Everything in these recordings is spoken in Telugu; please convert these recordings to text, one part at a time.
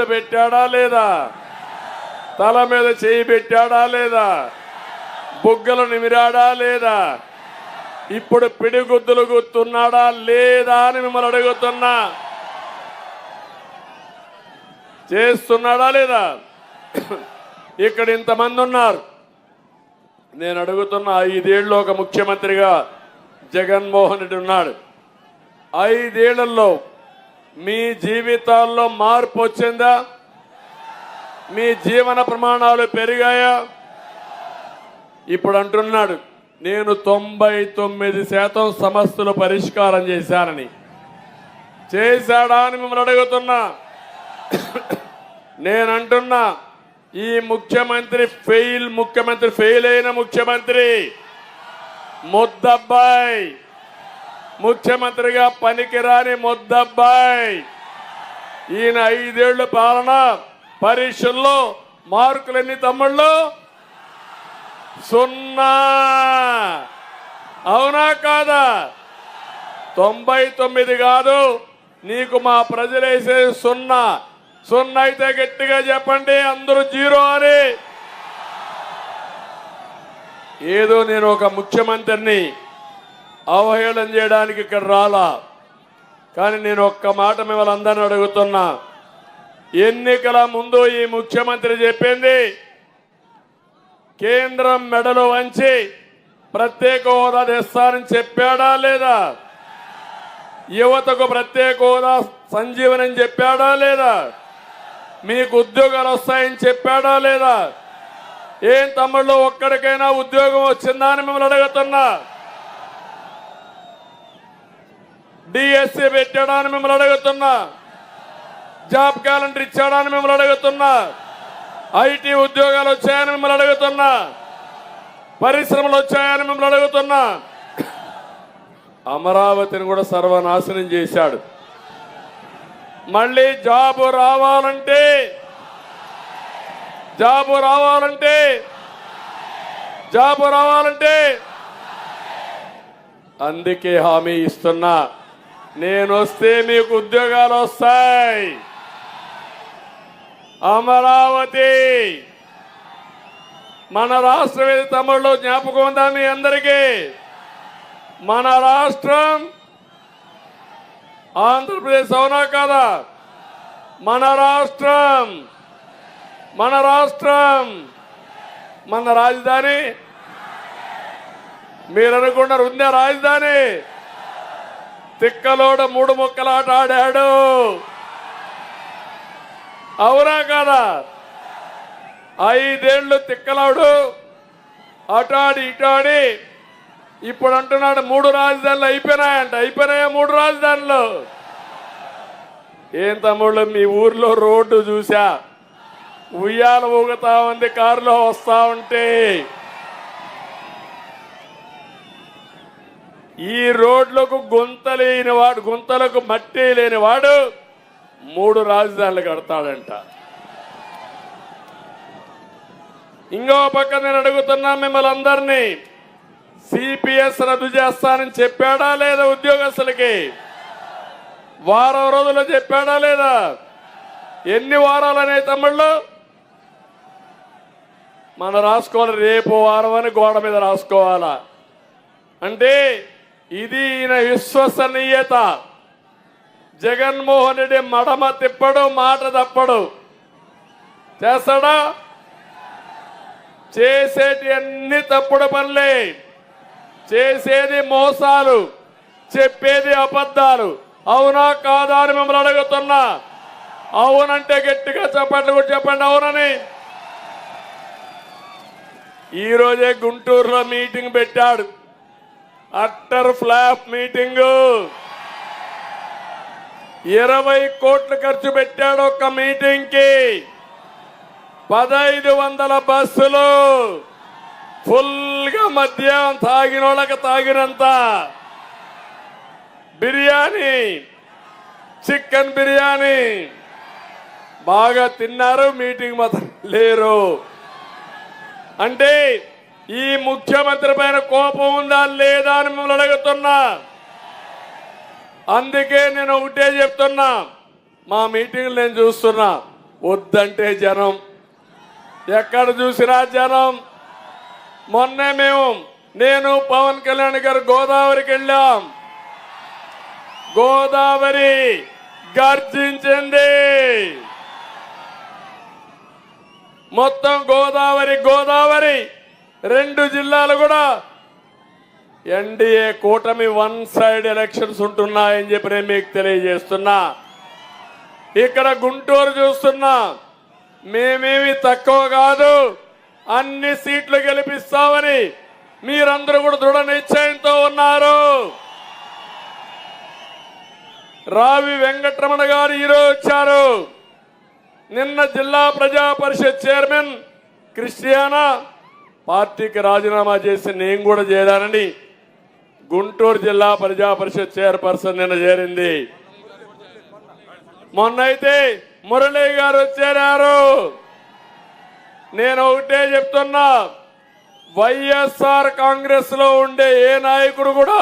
ముద్దు పెట్టాడా లేదా? తల మీద చేయి పెట్టాడా లేదా? బుగ్గలు నిమిరాడా లేదా? ఇప్పుడు పిడిగుద్దులు గుర్తున్నాడా లేదా అని మిమ్మల్ని అడుగుతున్నా. చేస్తున్నాడా లేదా? ఇక్కడ ఇంతమంది ఉన్నారు. నేను అడుగుతున్నా, 5 ఏళ్ళు ఒక ముఖ్యమంత్రిగా జగన్మోహన్ రెడ్డి ఉన్నాడు. 5 ఏళ్లలో మీ జీవితాల్లో మార్పు వచ్చిందా? మీ జీవన ప్రమాణాలు పెరిగాయా? ఇప్పుడు అంటున్నాడు, నేను 99% సమస్యలు పరిష్కారం చేశానని. చేశాడా అని మిమ్మల్ని అడుగుతున్నా. నేనంటున్నా, ఈ ముఖ్యమంత్రి ఫెయిల్ అయిన ముఖ్యమంత్రి, ముద్దబ్బాయి, ముఖ్యమంత్రిగా పనికిరాని ముద్దబ్బాయి. ఈయన 5 ఏళ్ల పాలన పరీక్షల్లో మార్కులు ఎన్ని తమ్ముళ్ళు? 0. అవునా కాదా? 99 కాదు, నీకు మా ప్రజలేసే 0. 0 అయితే గట్టిగా చెప్పండి, అందరూ 0 అని. ఏదో నేను ఒక ముఖ్యమంత్రిని అవహేళన చేయడానికి ఇక్కడ రాలా, కానీ నేను ఒక్క మాట మిమ్మల్ని అందరిని అడుగుతున్నా. ఎన్నికల ముందు ఈ ముఖ్యమంత్రి చెప్పింది, కేంద్రం మెడలు వంచి ప్రత్యేక హోదా తెస్తానని చెప్పాడా లేదా? యువతకు ప్రత్యేక హోదా సంజీవని చెప్పాడా లేదా? మీకు ఉద్యోగాలు వస్తాయని చెప్పాడా లేదా? ఏం తమ్ముళ్ళు, ఒక్కడికైనా ఉద్యోగం వచ్చిందా అని మిమ్మల్ని అడుగుతున్నా. డిఎస్సీ పెట్టాడా అని మిమ్మల్ని అడుగుతున్నా. జాబ్ క్యాలెండర్ ఇచ్చాడా అని మిమ్మల్ని అడుగుతున్నా. ఐటీ ఉద్యోగాలు వచ్చాయని మిమ్మల్ని అడుగుతున్నా. పరిశ్రమలు వచ్చాయని మిమ్మల్ని అడుగుతున్నా. అమరావతిని కూడా సర్వనాశనం చేశాడు. మళ్ళీ జాబు రావాలంటే అందుకే హామీ ఇస్తున్నా, నేను వస్తే మీకు ఉద్యోగాలు వస్తాయి. అమరావతి మన రాష్ట్రం ఏది తమ్ముళ్ళు, జ్ఞాపకం ఉందా మీ అందరికీ? మన రాష్ట్రం ఆంధ్రప్రదేశ్, అవునా కాదా? మన రాష్ట్రం మన రాజధాని. మీరు అనుకున్నారు ఉందా రాజధాని? తిక్కలోడు 3 ముక్కలాట ఆడాడు, అవునా కాదా? 5 ఏళ్ళు తిక్కలాడు అటాడి ఇటాడి ఇప్పుడు అంటున్నాడు 3 రాజధానులు అయిపోయినాయంట. అయిపోయినాయా 3 రాజధానులు? ఏం తమ్ముళ్ళు, మీ ఊర్లో రోడ్డు చూసా, ఉయ్యాల ఊగుతా ఉంది కారులో వస్తా ఉంటే. ఈ రోడ్లకు గుంతలకు మట్టి లేనివాడు 3 రాజధానులు కడతాడంట. ఇంకో పక్క నేను అడుగుతున్నా మిమ్మల్ని అందరినీ, సిపిఎస్ రద్దు చేస్తానని చెప్పాడా లేదా? ఉద్యోగస్తులకి వారం రోజులు చెప్పాడా లేదా? ఎన్ని వారాలు అనే తమ్ముళ్ళు? మనం రాసుకోవాలి, రేపు వారం అని గోడ మీద రాసుకోవాలా. అంటే ఇది ఈయన విశ్వసనీయత. జగన్మోహన్ రెడ్డి మడమ తిప్పడు, మాట తప్పడు. చేస్తాడా? చేసేటి అన్ని తప్పుడు పనులే, చేసేది మోసాలు, చెప్పేది అబద్ధాలు. అవునా కాదా అని మిమ్మల్ని అడుగుతున్నా. అవునంటే గట్టిగా చెప్పండి, కూడా చెప్పండి అవునని. ఈరోజే గుంటూరులో మీటింగ్ పెట్టాడు, అట్టర్ ఫ్లాప్ మీటింగు. 20 కోట్లు ఖర్చు పెట్టాడు ఒక్క మీటింగ్ కి. 1500 బస్సులు ఫుల్ గా మద్యం తాగిన వాళ్ళకి తాగినంత బిర్యానీ, చికెన్ బిర్యానీ బాగా తిన్నారు, మీటింగ్ మాత్రం లేరు. అంటే ఈ ముఖ్యమంత్రి పైన కోపం ఉందా లేదా అని మిమ్మల్ని అడుగుతున్నా. అందుకే నేను ఒకటే చెప్తున్నా, మా మీటింగ్లు నేను చూస్తున్నా, వద్దంటే జనం, ఎక్కడ చూసినా జనం. మొన్నే నేను పవన్ కళ్యాణ్ గారు గోదావరికి వెళ్ళాం. గోదావరి గర్జించింది. మొత్తం గోదావరి 2 జిల్లాలు కూడా ఎన్డీఏ కూటమి 1 సైడ్ ఎలక్షన్స్ ఉంటున్నాయని చెప్పి నేను మీకు తెలియజేస్తున్నా. ఇక్కడ గుంటూరు చూస్తున్నా, మేమేమి తక్కువ కాదు, అన్ని సీట్లు గెలిపిస్తామని మీరందరూ కూడా దృఢ నిశ్చయంతో ఉన్నారు. రావి వెంకటరమణ గారు ఈరోజు వచ్చారు. నిన్న జిల్లా ప్రజా పరిషత్ చైర్మన్ క్రిస్టియానా పార్టీకి రాజీనామా చేసి నేను కూడా చేరానని గుంటూరు జిల్లా ప్రజా పరిషత్ చైర్పర్సన్ నిన్న చేరింది. మొన్నైతే మురళీ గారు వచ్చారు. నేను ఒకటే చెప్తున్నా, వైఎస్ఆర్ కాంగ్రెస్ లో ఉండే ఏ నాయకుడు కూడా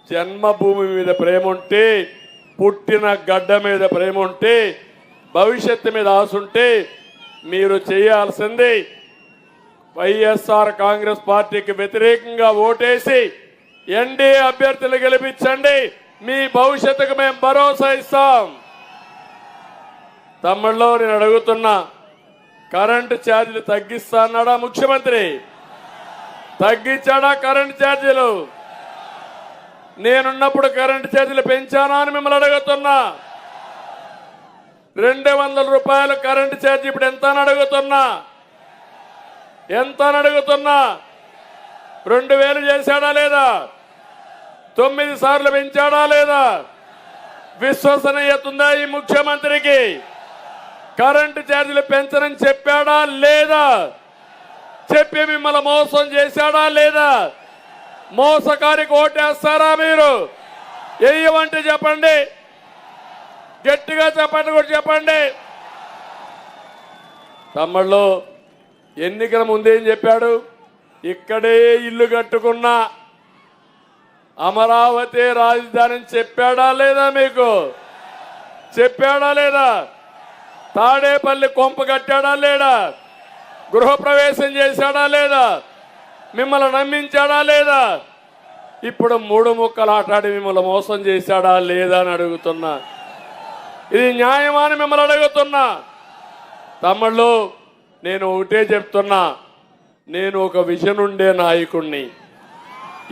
జన్మభూమి మీద ప్రేమ ఉంటే, పుట్టిన గడ్డ మీద ప్రేమ ఉంటే, భవిష్యత్తు మీద ఆశ ఉంటే మీరు చేయాల్సింది వైఎస్ఆర్ కాంగ్రెస్ పార్టీకి వ్యతిరేకంగా ఓటేసి ఎన్డీఏ అభ్యర్థులు గెలిపించండి. మీ భవిష్యత్తుకు మేము భరోసా ఇస్తాం. తమ్ముళ్ళు, నేను అడుగుతున్నా, కరెంటు ఛార్జీలు తగ్గిస్తా అన్నాడా ముఖ్యమంత్రి? తగ్గించాడా కరెంటు ఛార్జీలు? నేనున్నప్పుడు కరెంటు ఛార్జీలు పెంచానా అని మిమ్మల్ని అడుగుతున్నా. 200 రూపాయలు కరెంటు ఛార్జీ ఇప్పుడు ఎంత అని అడుగుతున్నా. 2000 చేశాడా లేదా? 9 సార్లు పెంచాడా లేదా? విశ్వసనీయత ఉందా ఈ ముఖ్యమంత్రికి? కరెంటు ఛార్జీలు పెంచనని చెప్పాడా లేదా? చెప్పి మిమ్మల్ని మోసం చేశాడా లేదా? మోసకారికి ఓటేస్తారా మీరు? వేయమంటే చెప్పండి, గట్టిగా చెప్పండి, కూడా చెప్పండి. తమ్ముళ్ళు, ఎన్నికల ముందేం చెప్పాడు? ఇక్కడే ఇల్లు కట్టుకున్నా అమరావతి రాజధాని చెప్పాడా లేదా? మీకు చెప్పాడా లేదా? తాడేపల్లి కొంప కట్టాడా లేడా? గృహప్రవేశం చేశాడా లేదా? మిమ్మల్ని నమ్మించాడా లేదా? ఇప్పుడు 3 ముక్కలు ఆటాడి మిమ్మల్ని మోసం చేశాడా లేదా అని అడుగుతున్నా. ఇది న్యాయమా అని మిమ్మల్ని అడుగుతున్నా. తమ్ముళ్ళు, నేను ఒకటే చెప్తున్నా, నేను ఒక విజన్ ఉండే నాయకుణ్ణి.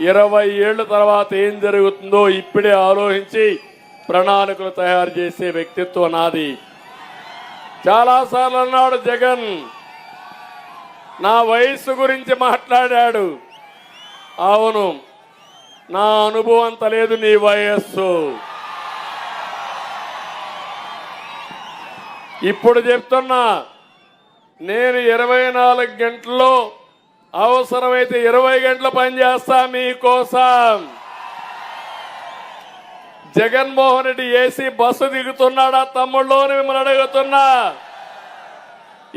20 ఏళ్ల తర్వాత ఏం జరుగుతుందో ఇప్పుడే ఆలోచించి ప్రణాళికలు తయారు చేసే వ్యక్తిత్వం నాది. చాలాసార్లు అన్నాడు జగన్, నా వయస్సు గురించి మాట్లాడాడు. అవును, నా అనుభవం అంత లేదు నీ వయస్సు. ఇప్పుడు చెప్తున్నా, నేను 24 గంటల్లో అవసరమైతే 20 గంటలు పనిచేస్తా మీకోసం. జగన్మోహన్ రెడ్డి ఏసీ బస్సు దిగుతున్నాడా తమ్ముళ్ళు అని మిమ్మల్ని అడుగుతున్నా.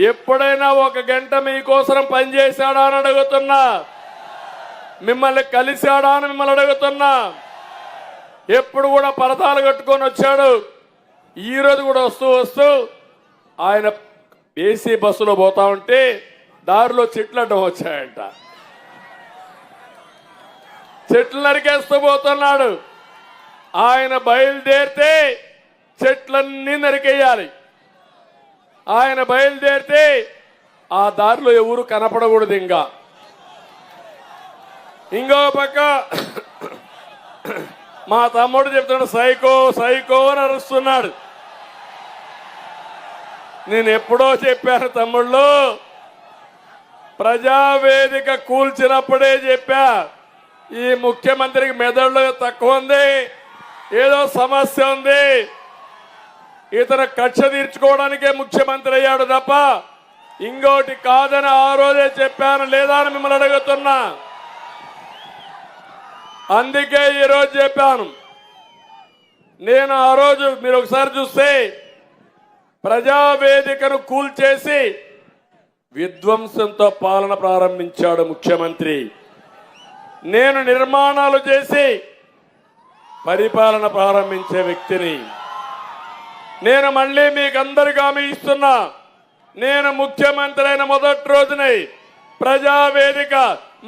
ఎప్పుడైనా 1 గంట మీకోసం పనిచేశాడా అని అడుగుతున్నా. మిమ్మల్ని కలిశాడా అని మిమ్మల్ని అడుగుతున్నా. ఎప్పుడు కూడా పరదాలు కట్టుకొని వచ్చాడు. ఈ రోజు కూడా వస్తూ ఆయన ఏసీ బస్సులో పోతా ఉంటే దారిలో చెట్లు అడ్డం వచ్చాయంట. చెట్లు నరికేస్తూ పోతున్నాడు. ఆయన బయలుదేరితే చెట్లన్నీ నరికేయాలి. ఆయన బయలుదేరితే ఆ దారిలో ఎవరు కనపడకూడదు. ఇంకో పక్క మా తమ్ముడు చెప్తున్నాడు, సైకో సైకో అని అరుస్తున్నాడు. నేను ఎప్పుడో చెప్పాను తమ్ముళ్ళు, ప్రజావేదిక కూల్చినప్పుడే చెప్పా, ఈ ముఖ్యమంత్రికి మెదడులో తక్కువ ఉంది, ఏదో సమస్య ఉంది, ఇతను కక్ష తీర్చుకోవడానికే ముఖ్యమంత్రి అయ్యాడు తప్ప ఇంకోటి కాదని ఆ రోజే చెప్పాను లేదా అని మిమ్మల్ని అడుగుతున్నా. అందుకే ఈరోజు చెప్పాను. నేను ఆ రోజు మీరు ఒకసారి చూస్తే ప్రజావేదికను కూల్చేసి విధ్వంసంతో పాలన ప్రారంభించాడు ముఖ్యమంత్రి. నేను నిర్మాణాలు చేసి పరిపాలన ప్రారంభించే వ్యక్తిని. నేను మళ్ళీ మీకు అందరికీ హామీ ఇస్తున్నా, నేను ముఖ్యమంత్రి అయిన మొదటి రోజునే ప్రజావేదిక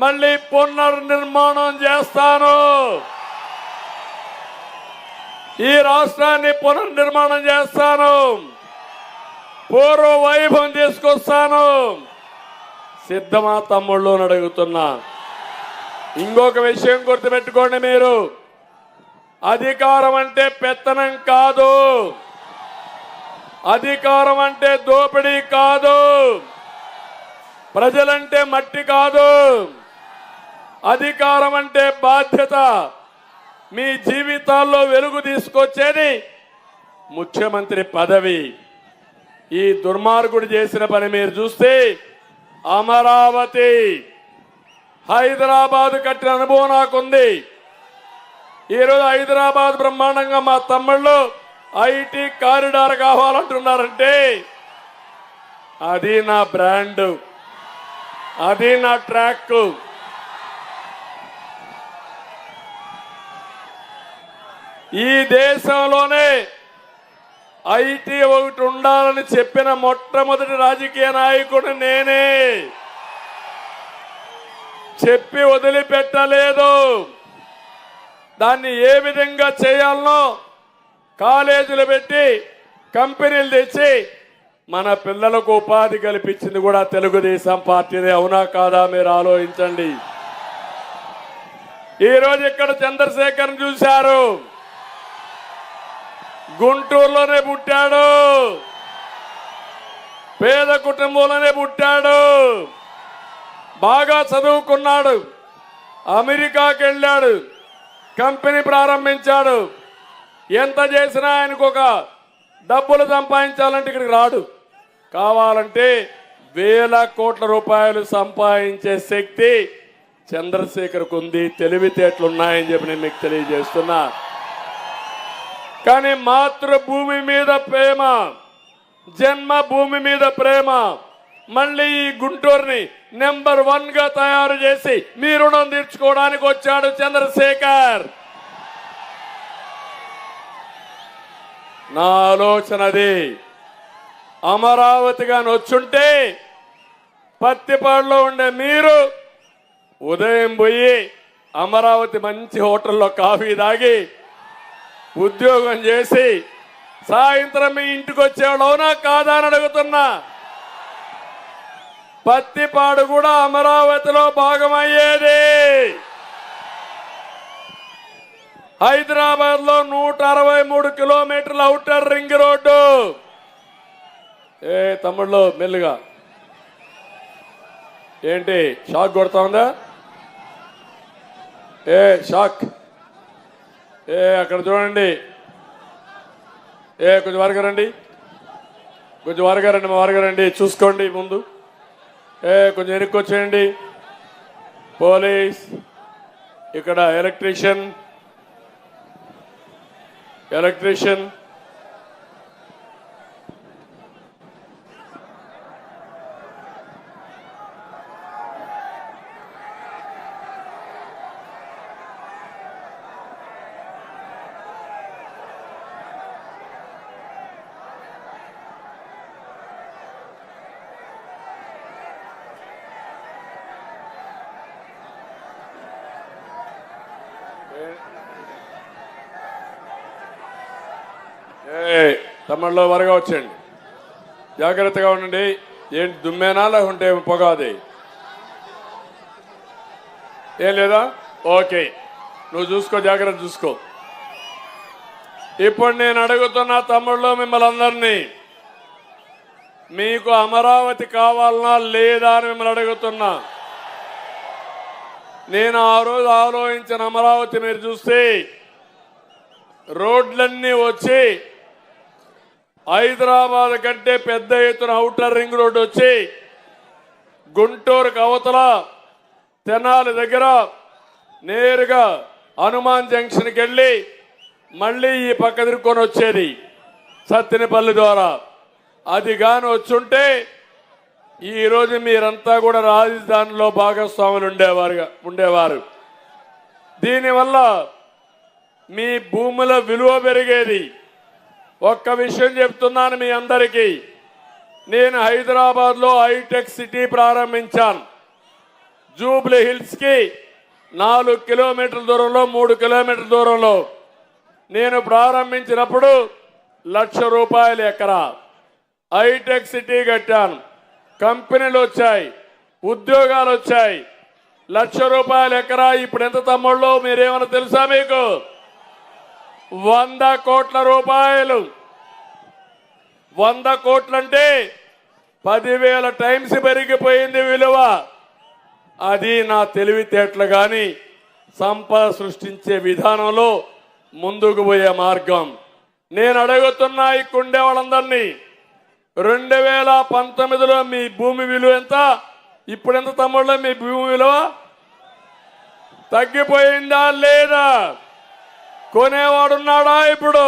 మళ్ళీ పునర్నిర్మాణం చేస్తాను. ఈ రాష్ట్రాన్ని పునర్నిర్మాణం చేస్తాను, పూర్వ వైభవం తీసుకొస్తాను. సిద్ధమా తమ్ముళ్ళు అని అడుగుతున్నా. ఇంకొక విషయం గుర్తుపెట్టుకోండి, మీరు అధికారం అంటే పెత్తనం కాదు, అధికారం అంటే దోపిడీ కాదు, ప్రజలంటే మట్టి కాదు. అధికారం అంటే బాధ్యత, మీ జీవితాల్లో వెలుగు తీసుకొచ్చేది ముఖ్యమంత్రి పదవి. ఈ దుర్మార్గుడు చేసిన పని మీరు చూస్తే అమరావతి, హైదరాబాద్ కట్టిన అనుభవం నాకుంది. ఈరోజు హైదరాబాద్ బ్రహ్మాండంగా మా తమ్ముళ్ళు ఐటీ కారిడార్ కావాలంటున్నారంటే అది నా బ్రాండ్, అది నా ట్రాక్. ఈ దేశంలోనే ఐటీ ఒకటి ఉండాలని చెప్పిన మొట్టమొదటి రాజకీయ నాయకుడు నేనే. చెప్పి వదిలిపెట్టలేదు. దాన్ని ఏ విధంగా చేయాలనో కాలేజీలు పెట్టి కంపెనీలు తెచ్చి మన పిల్లలకు ఉపాధి కల్పించింది కూడా తెలుగుదేశం పార్టీనే. అవునా కాదా మీరు ఆలోచించండి. ఈరోజు ఇక్కడ చంద్రశేఖర్ చూశారు, గుంటూరులోనే పుట్టాడు, పేద కుటుంబంలోనే పుట్టాడు, బాగా చదువుకున్నాడు, అమెరికాకి వెళ్ళాడు, కంపెనీ ప్రారంభించాడు. ఎంత చేసినా ఆయనకు ఒక డబ్బులు సంపాదించాలంటే ఇక్కడికి రాడు. కావాలంటే వేల కోట్ల రూపాయలు సంపాదించే శక్తి చంద్రశేఖర్కు ఉంది, తెలివితేటలు ఉన్నాయని చెప్పి నేను మీకు తెలియజేస్తున్నా. కానీ మాతృభూమి మీద ప్రేమ, జన్మభూమి మీద ప్రేమ, మళ్ళీ ఈ గుంటూరుని నెంబర్ 1 గా తయారు చేసి మీ రుణం తీర్చుకోవడానికి వచ్చాడు చంద్రశేఖర్. నా ఆలోచన అది. అమరావతిగా వచ్చుంటే పత్తిపాడులో ఉండే మీరు ఉదయం పోయి అమరావతి మంచి హోటల్లో కాఫీ తాగి ఉద్యోగం చేసి సాయంత్రం మీ ఇంటికి వచ్చేవాడు. అవునా కాదా అని అడుగుతున్నా. పత్తిపాడు కూడా అమరావతిలో భాగమయ్యేది. హైదరాబాద్ లో 163 కిలోమీటర్ల ఔటర్ రింగ్ రోడ్డు. తమ్ముళ్ళు మెల్లుగా ఏంటి షాక్ కొడతా ఉందా? షాక్. అక్కడ చూడండి. కొంచెం వరగరండి, కొంచెం వరగరండి, మా వరగరండి, చూసుకోండి ముందు. కొంచెం వెనక్కి వచ్చేయండి. పోలీస్, ఇక్కడ ఎలక్ట్రీషియన్ తమిళలో వరగా వచ్చేయండి. జాగ్రత్తగా ఉండండి. ఏంటి దుమ్మేనా లేకుంటే పొగ? అది ఏం లేదా? ఓకే, నువ్వు చూసుకో, జాగ్రత్త చూసుకో. ఇప్పుడు నేను అడుగుతున్నా తమ్ముళ్ళు మిమ్మల్ని అందరినీ, మీకు అమరావతి కావాలనా లేదా అని మిమ్మల్ని అడుగుతున్నా. నేను ఆ రోజు ఆలోచించిన అమరావతి మీరు చూస్తే రోడ్లన్నీ వచ్చి హైదరాబాద్ కంటే పెద్ద ఎత్తున ఔటర్ రింగ్ రోడ్డు వచ్చి గుంటూరుకు అవతల తెనాలి దగ్గర నేరుగా హనుమాన్ జంక్షన్కి వెళ్ళి మళ్ళీ ఈ పక్క తిరుక్కొని వచ్చేది సత్తెనపల్లి ద్వారా. అది కాని వచ్చుంటే ఈరోజు మీరంతా కూడా రాజధానిలో భాగస్వాములు ఉండేవారు. దీనివల్ల మీ భూముల విలువ పెరిగేది, ఒక్క విషయం చెప్తున్నాను మీ అందరికీ. నేను హైదరాబాద్లో హైటెక్ సిటీ ప్రారంభించాను. జూబ్లీ హిల్స్కి 4 కిలోమీటర్ల దూరంలో 3 కిలోమీటర్ల దూరంలో నేను ప్రారంభించినప్పుడు ₹1,00,000 ఎకరా హైటెక్ సిటీ కట్టాను. కంపెనీలు వచ్చాయి, ఉద్యోగాలు వచ్చాయి. ₹1,00,000 ఎకరా ఇప్పుడు ఎంత తమ్ముళ్ళు మీరేమన్నా తెలుసా మీకు? 100 కోట్ల రూపాయలు. 100 కోట్లంటే 10,000 టైమ్స్ పెరిగిపోయింది విలువ. అది నా తెలివితేటలు గాని సంపద సృష్టించే విధానంలో ముందుకు పోయే మార్గం. నేను అడుగుతున్నా ఇక్కడుండే వాళ్ళందరినీ, 2019లో మీ భూమి విలువ ఎంత? ఇప్పుడు ఎంత తమ్ముళ్ళ మీ భూమి విలువ? తగ్గిపోయిందా లేదా? కొనేవాడున్నాడా ఇప్పుడు?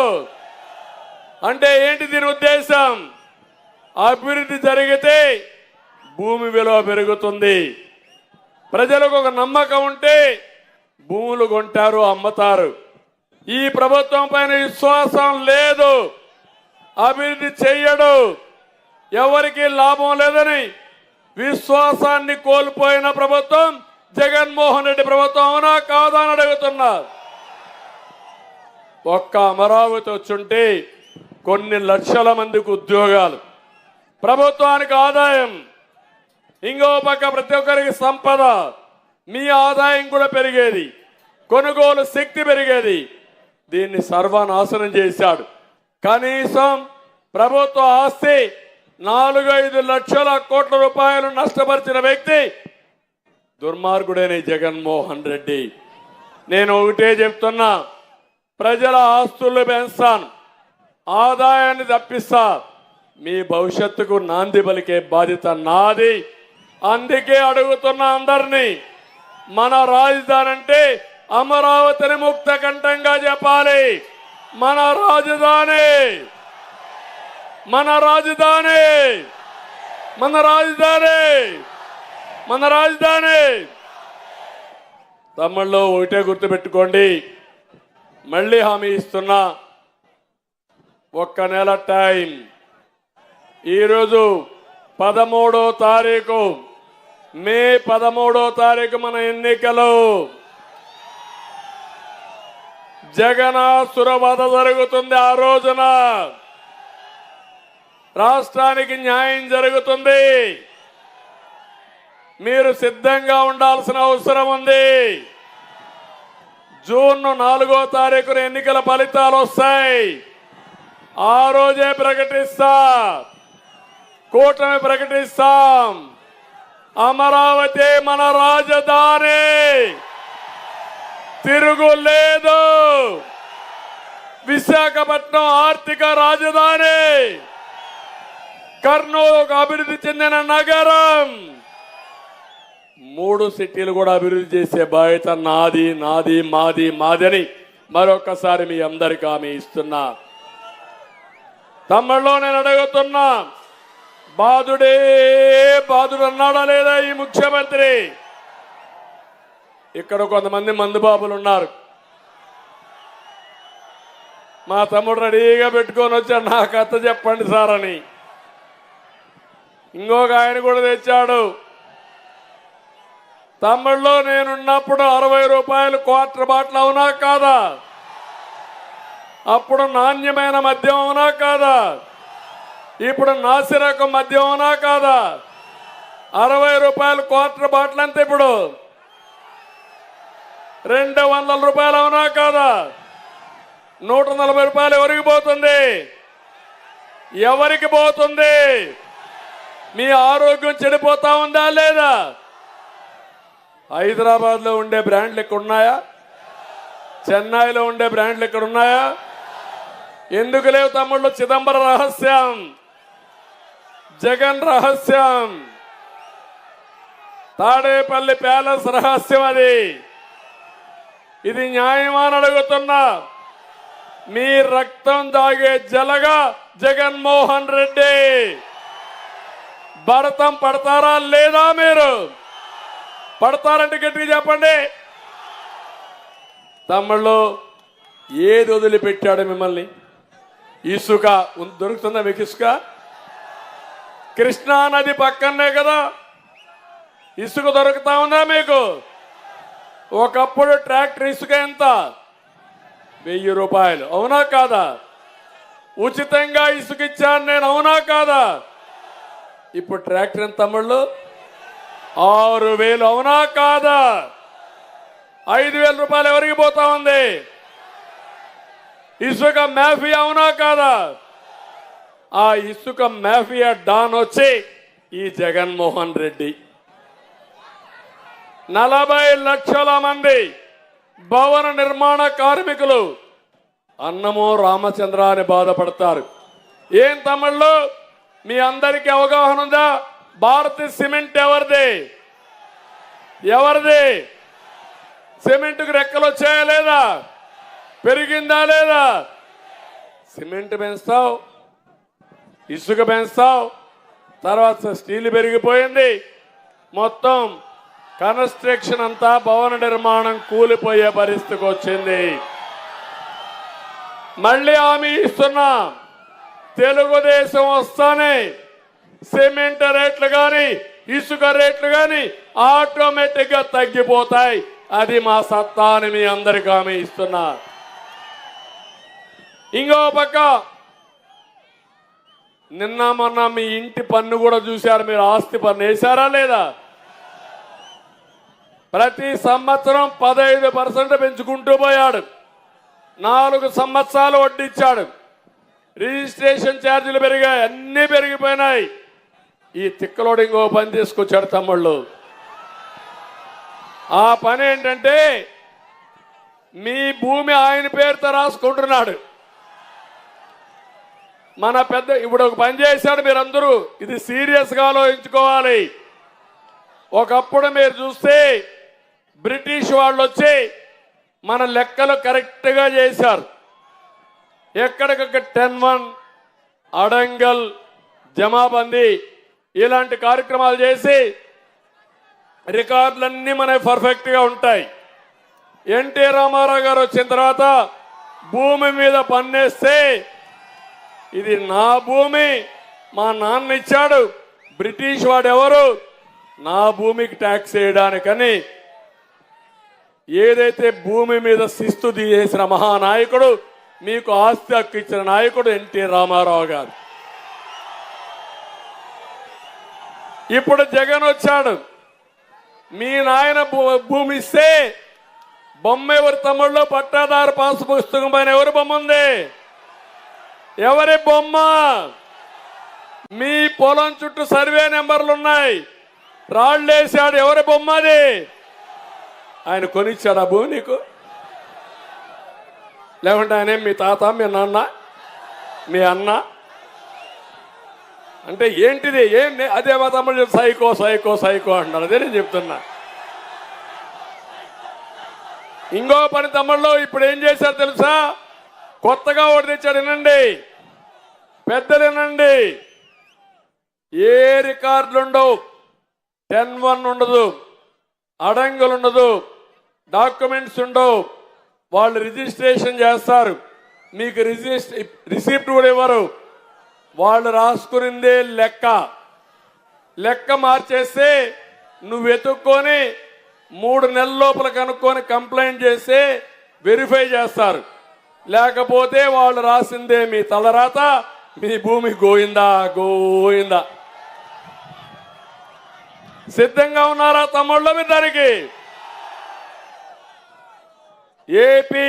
అంటే ఏంటి దీని ఉద్దేశం? అభివృద్ధి జరిగితే భూమి విలువ పెరుగుతుంది. ప్రజలకు ఒక నమ్మకం ఉంటే భూములు కొంటారు, అమ్ముతారు. ఈ ప్రభుత్వం పైన విశ్వాసం లేదు, అభివృద్ధి చెయ్యడు, ఎవరికి లాభం లేదని విశ్వాసాన్ని కోల్పోయిన ప్రభుత్వం జగన్మోహన్ రెడ్డి ప్రభుత్వం. అవునా కాదా అని అడుగుతున్నా. ఒక్క అమరావతి వచ్చుంటే కొన్ని లక్షల మందికి ఉద్యోగాలు, ప్రభుత్వానికి ఆదాయం, ఇంకో పక్క ప్రతి ఒక్కరికి సంపద, మీ ఆదాయం కూడా పెరిగేది, కొనుగోలు శక్తి పెరిగేది. దీన్ని సర్వనాశనం చేశాడు. కనీసం ప్రభుత్వ ఆస్తి 4-5 లక్షల కోట్ల రూపాయలు నష్టపరిచిన వ్యక్తి దుర్మార్గుడైన జగన్మోహన్ రెడ్డి. నేను ఒకటే చెప్తున్నా, ప్రజల ఆస్తులు పెంచాను, ఆదాయాన్ని తప్పిస్తా, మీ భవిష్యత్తుకు నాంది పలికే బాధ్యత నాది. అందుకే అడుగుతున్నా అందరినీ, మన రాజధాని అంటే అమరావతిని ముక్త కంఠంగా చెప్పాలి. మన రాజధాని, మన రాజధాని, మన రాజధాని, మన రాజధాని. తమ్ముళ్ళు ఒకటే గుర్తుపెట్టుకోండి, మళ్ళీ హామీ ఇస్తున్నా, ఒక్క నెల టైం. ఈరోజు 13వ తారీఖు, మే 13వ తారీఖు మన ఎన్నికలు. జగనాసుర వధ జరుగుతుంది. ఆ రోజున రాష్ట్రానికి న్యాయం జరుగుతుంది. మీరు సిద్ధంగా ఉండాల్సిన అవసరం ఉంది. జూన్ 4వ తారీఖున ఎన్నికల ఫలితాలు వస్తాయి. ఆ రోజే ప్రకటిస్తా, కూటమి ప్రకటిస్తాం. అమరావతి మన రాజధాని, తిరుగులేదు. విశాఖపట్నం ఆర్థిక రాజధాని, కర్నూలు ఒక అభివృద్ధి చెందిన నగరం. 3 సిటీలు కూడా అభివృద్ధి చేసే బాధ్యత నాది, నాది, మాది, మాది అని మరొకసారి మీ అందరికీ హామీ ఇస్తున్నా. తమ్ముళ్ళు నేను అడుగుతున్నా, బాధుడే బాధుడు అన్నాడా లేదా ఈ ముఖ్యమంత్రి? ఇక్కడ కొంతమంది మందుబాబులు ఉన్నారు. మా తమ్ముడు రెడీగా పెట్టుకొని వచ్చాడు, నా కథ చెప్పండి సార్ అని. ఇంకొక ఆయన కూడా తెచ్చాడు. తమ్ముళ్ళు నేనున్నప్పుడు ₹60 క్వార్టర్ బాటిల్ అవునా కాదా? అప్పుడు నాణ్యమైన మద్యం అవునా కాదా? ఇప్పుడు నాసిరకం మద్యం అవునా కాదా? ₹60 క్వార్టర్ బాటిల్ అంతే. ఇప్పుడు ₹200 అవునా కాదా? ₹140 ఎవరికి పోతుంది? ఎవరికి పోతుంది? మీ ఆరోగ్యం చెడిపోతా ఉందా లేదా? హైదరాబాద్ లో ఉండే బ్రాండ్లు ఇక్కడ ఉన్నాయా? చెన్నైలో ఉండే బ్రాండ్లు ఇక్కడ ఉన్నాయా? ఎందుకు లేవు తమ్ముళ్ళు? చిదంబరం రహస్యం, జగన్ రహస్యం, తాడేపల్లి ప్యాలెస్ రహస్యం. అది ఇది న్యాయమా అని అడుగుతున్నా. మీ రక్తం దాగే జలగా జగన్మోహన్ రెడ్డి. భరతం పడతారా లేదా? మీరు పడతారంటే గట్టిగా చెప్పండి. తమ్ముళ్ళు ఏది వదిలిపెట్టాడు మిమ్మల్ని? ఇసుక దొరుకుతుందా మీకు? ఇసుక కృష్ణా నది పక్కనే కదా, ఇసుక దొరుకుతా ఉందా మీకు? ఒకప్పుడు ట్రాక్టర్ ఇసుక ఎంత? 1000 రూపాయలు, అవునా కాదా? ఉచితంగా ఇసుక ఇచ్చాను నేను, అవునా కాదా? ఇప్పుడు ట్రాక్టర్ ఎంత తమ్ముళ్ళు? 6000, అవునా కాదా? 5000 రూపాయలు ఎవరికి పోతా ఉంది? ఇసుక మాఫియా, అవునా కాదా? ఆ ఇసుక మాఫియా డాన్ వచ్చి ఈ జగన్మోహన్ రెడ్డి 40 లక్షల మంది భవన నిర్మాణ కార్మికులు అన్నమో రామచంద్ర అని బాధపడతారు. ఏం తమ్ముళ్ళు మీ అందరికీ అవగాహన ఉందా? భారతీయ సిమెంట్ ఎవరిది? ఎవరిది? సిమెంట్కి రెక్కలు వచ్చాయా లేదా? పెరిగిందా లేదా? సిమెంట్ పెంచుతావు, ఇసుక పెంచుతావు, తర్వాత స్టీల్ పెరిగిపోయింది, మొత్తం కన్స్ట్రక్షన్ అంతా భవన నిర్మాణం కూలిపోయే పరిస్థితికి వచ్చింది. మళ్ళీ హామీ ఇస్తున్నా, తెలుగుదేశం వస్తానే సిమెంట్ రేట్లు కానీ ఇసుక రేట్లు కానీ ఆటోమేటిక్ గా తగ్గిపోతాయి. అది మా సత్తా అని మీ అందరికీ హామీ ఇస్తున్నా. ఇంకో పక్క నిన్న మొన్న మీ ఇంటి పన్ను కూడా చూశారు మీరు. ఆస్తి పన్ను వేశారా లేదా? ప్రతి సంవత్సరం 15% పెంచుకుంటూ పోయాడు. 4 సంవత్సరాలు వడ్డిచ్చాడు. రిజిస్ట్రేషన్ ఛార్జీలు పెరిగాయి, అన్నీ పెరిగిపోయినాయి. ఈ తిక్కలోడు ఇంకో పని తీసుకొచ్చాడు తమ్ముళ్ళు. ఆ పని ఏంటంటే మీ భూమి ఆయన పేరుతో రాసుకుంటున్నాడు. మన పెద్ద ఇప్పుడు ఒక పని చేశాడు. మీరందరూ ఇది సీరియస్గా ఆలోచించుకోవాలి. ఒకప్పుడు మీరు చూస్తే బ్రిటిష్ వాళ్ళు వచ్చి మన లెక్కలు కరెక్ట్గా చేశారు. ఎక్కడికక్కడ 10-1 అడంగల్ జమాబందీ ఇలాంటి కార్యక్రమాలు చేసి రికార్డులన్నీ మనకి పర్ఫెక్ట్గా ఉంటాయి. ఎన్టీ రామారావు గారు వచ్చిన తర్వాత భూమి మీద పన్నేస్తే ఇది నా భూమి, మా నాన్న ఇచ్చాడు, బ్రిటిష్ వాడు ఎవరు నా భూమికి ట్యాక్స్ వేయడానికని ఏదైతే భూమి మీద శిస్తు తీసేసిన మహానాయకుడు, మీకు ఆస్తి హక్కు ఇచ్చిన నాయకుడు ఎన్టీ రామారావు గారు. ఇప్పుడు జగన్ వచ్చాడు. మీ నాయన భూమి ఇస్తే బొమ్మ ఎవరి తమ్ముళ్ళు? పట్టాదారు పాసు పుస్తకం పైన ఎవరి బొమ్మ ఉంది? ఎవరి బొమ్మ? మీ పొలం చుట్టూ సర్వే నెంబర్లు ఉన్నాయి, రాళ్ళు వేసాడు, ఎవరి బొమ్మ అది? ఆయన కొనిచ్చాడు ఆ భూమి నీకు? లేకుంటే ఆయన మీ తాత, మీ నాన్న, మీ అన్న? అంటే ఏంటిది? ఏం అదే మా తమ్ముడు సైకో సైకో సైకో అంటారు. అదే నేను చెప్తున్నా. ఇంకో పని తమ్ముళ్ళు ఇప్పుడు ఏం చేశారు తెలుసా? కొత్తగా ఒకటి తెచ్చాడు. వినండి పెద్దలు, వినండి. ఏ రికార్డులు ఉండవు, 10-1 ఉండదు, అడంగులు ఉండదు, డాక్యుమెంట్స్ ఉండవు. వాళ్ళు రిజిస్ట్రేషన్ చేస్తారు, మీకు రిసిప్ట్ కూడా ఇవ్వరు. వాళ్ళు రాసుకునిందే లెక్క. లెక్క మార్చేస్తే నువ్వు వెతుక్కొని 3 నెలల లోపల కనుక్కొని కంప్లైంట్ చేస్తే వెరిఫై చేస్తారు. లేకపోతే వాళ్ళు రాసిందే మీ తలరాత, మీ భూమి గోయిందా గోయిందా. సిద్ధంగా ఉన్నారా తమ్ముళ్ళు మీ దానికి? ఏపీ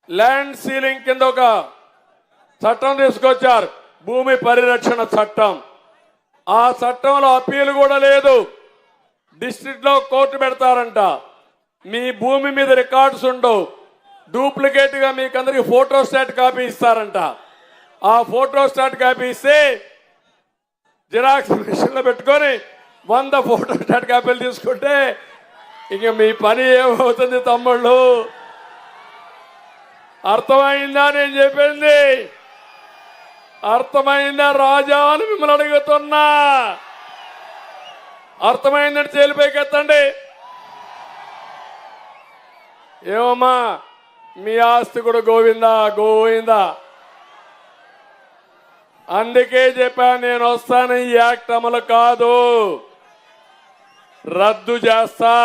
ల్యాండ్ సీలింగ్ కింద ఒక చట్టం తీసుకొచ్చారు, భూమి పరిరక్షణ చట్టం. ఆ చట్టంలో అప్పీల్ కూడా లేదు. డిస్ట్రిక్ట్ లో కోర్టు పెడతారంట. మీ భూమి మీద రికార్డ్స్ ఉండవు, డూప్లికేట్ గా మీకు అందరికి ఫోటోస్టాట్ కాపీ ఇస్తారంట. ఆ ఫోటోస్టాట్ కాపీ ఇస్తే జిరాక్స్ మిషన్ లో పెట్టుకొని 100 ఫోటోస్టాట్ కాపీలు తీసుకుంటే ఇంక మీ పని ఏమవుతుంది తమ్ముళ్ళు? అర్థమైందా నేను చెప్పింది? అర్థమైందా రాజా అని మిమ్మల్ని అడుగుతున్నా. అర్థమైందంటే చేలిపైకి ఎత్తండి. ఏమమ్మా మీ ఆస్తి కూడా గోవిందా గోవిందా? అందుకే చెప్పాను, నేను వస్తాను, ఈ యాక్ట్ అమలు కాదు, రద్దు చేస్తా,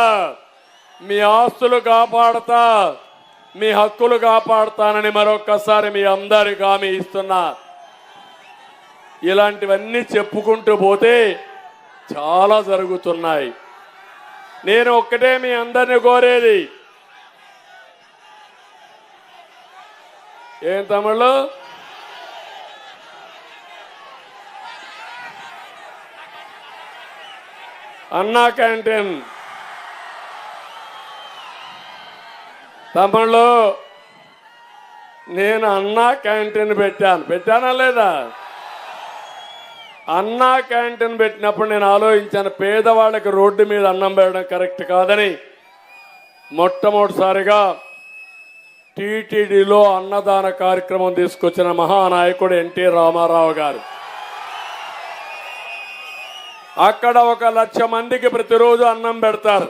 మీ ఆస్తులు కాపాడతా, మీ హక్కులు కాపాడుతానని మరొక్కసారి మీ అందరికి హామీ ఇస్తున్నా. ఇలాంటివన్నీ చెప్పుకుంటూ పోతే చాలా జరుగుతున్నాయి. నేను ఒక్కటే మీ అందరిని కోరేది, ఏం తమ్ముళ్ళు, అన్నా క్యాంటీన్ తమ్ముళ్ళు, నేను అన్నా క్యాంటీన్ పెట్టానా లేదా? అన్నా క్యాంటీన్ పెట్టినప్పుడు నేను ఆలోచించాను, పేదవాళ్ళకి రోడ్డు మీద అన్నం పెట్టడం కరెక్ట్ కాదని మొట్టమొదటిసారిగా టీటీడీలో అన్నదాన కార్యక్రమం తీసుకొచ్చిన మహానాయకుడు ఎన్టీ రామారావు గారు. అక్కడ 1,00,000 మందికి ప్రతిరోజు అన్నం పెడతారు.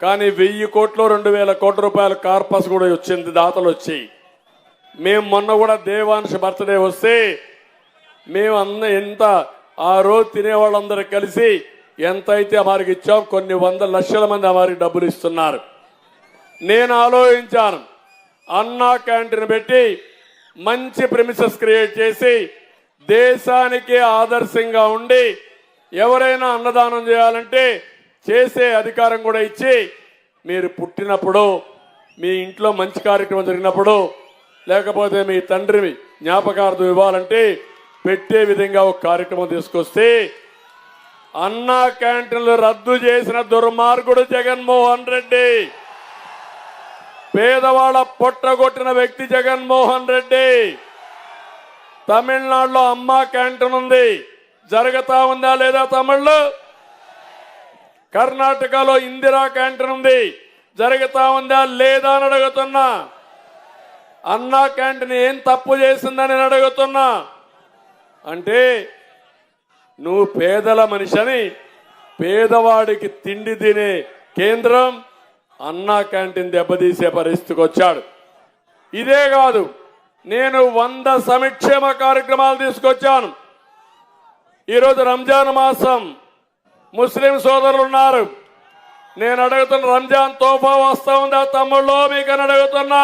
కానీ 1000 కోట్లు 2,000 కోట్ల రూపాయల కార్పస్ కూడా వచ్చింది, దాతలు వచ్చి. మేము మొన్న కూడా దేవాంశ్ బర్త్డే వస్తే మేము ఎంత ఆ రోజు తినేవాళ్ళందరూ కలిసి ఎంత అయితే వారికి ఇచ్చాం, కొన్ని 100 లక్షల మంది వారికి డబ్బులు ఇస్తున్నారు. నేను ఆలోచించాను, అన్నా క్యాంటీన్ పెట్టి మంచి ప్రిమిసెస్ క్రియేట్ చేసి దేశానికి ఆదర్శంగా ఉండి ఎవరైనా అన్నదానం చేయాలంటే చేసే అధికారం కూడా ఇచ్చి, మీరు పుట్టినప్పుడు మీ ఇంట్లో మంచి కార్యక్రమం జరిగినప్పుడు లేకపోతే మీ తండ్రి జ్ఞాపకార్థం ఇవ్వాలంటే పెట్టే విధంగా ఒక కార్యక్రమం తీసుకొస్తే, అన్నా క్యాంటీన్లు రద్దు చేసిన దుర్మార్గుడు జగన్మోహన్ రెడ్డి, పేదవాళ్ళ పొట్టగొట్టిన వ్యక్తి జగన్మోహన్ రెడ్డి. తమిళనాడులో అమ్మా క్యాంటీన్ ఉంది, జరుగుతా ఉందా లేదా తమిళ్లో? కర్ణాటకలో ఇందిరా క్యాంటీన్ ఉంది, జరుగుతా ఉందా లేదా అని అడుగుతున్నా. అన్నా క్యాంటీన్ ఏం తప్పు చేసిందని అడుగుతున్నా. అంటే నువ్వు పేదల మనిషిని, పేదవాడికి తిండి తినే కేంద్రం అన్నా క్యాంటీన్ దెబ్బతీసే పరిస్థితికి వచ్చాడు. ఇదే కాదు, నేను 100 సంక్షేమ కార్యక్రమాలు తీసుకొచ్చాను. ఈరోజు రంజాన్ మాసం, ముస్లిం సోదరులు ఉన్నారు. నేను అడుగుతున్న, రంజాన్ తోఫా వస్తా ఉందా తమ్ముళ్ళు మీకని అడుగుతున్నా.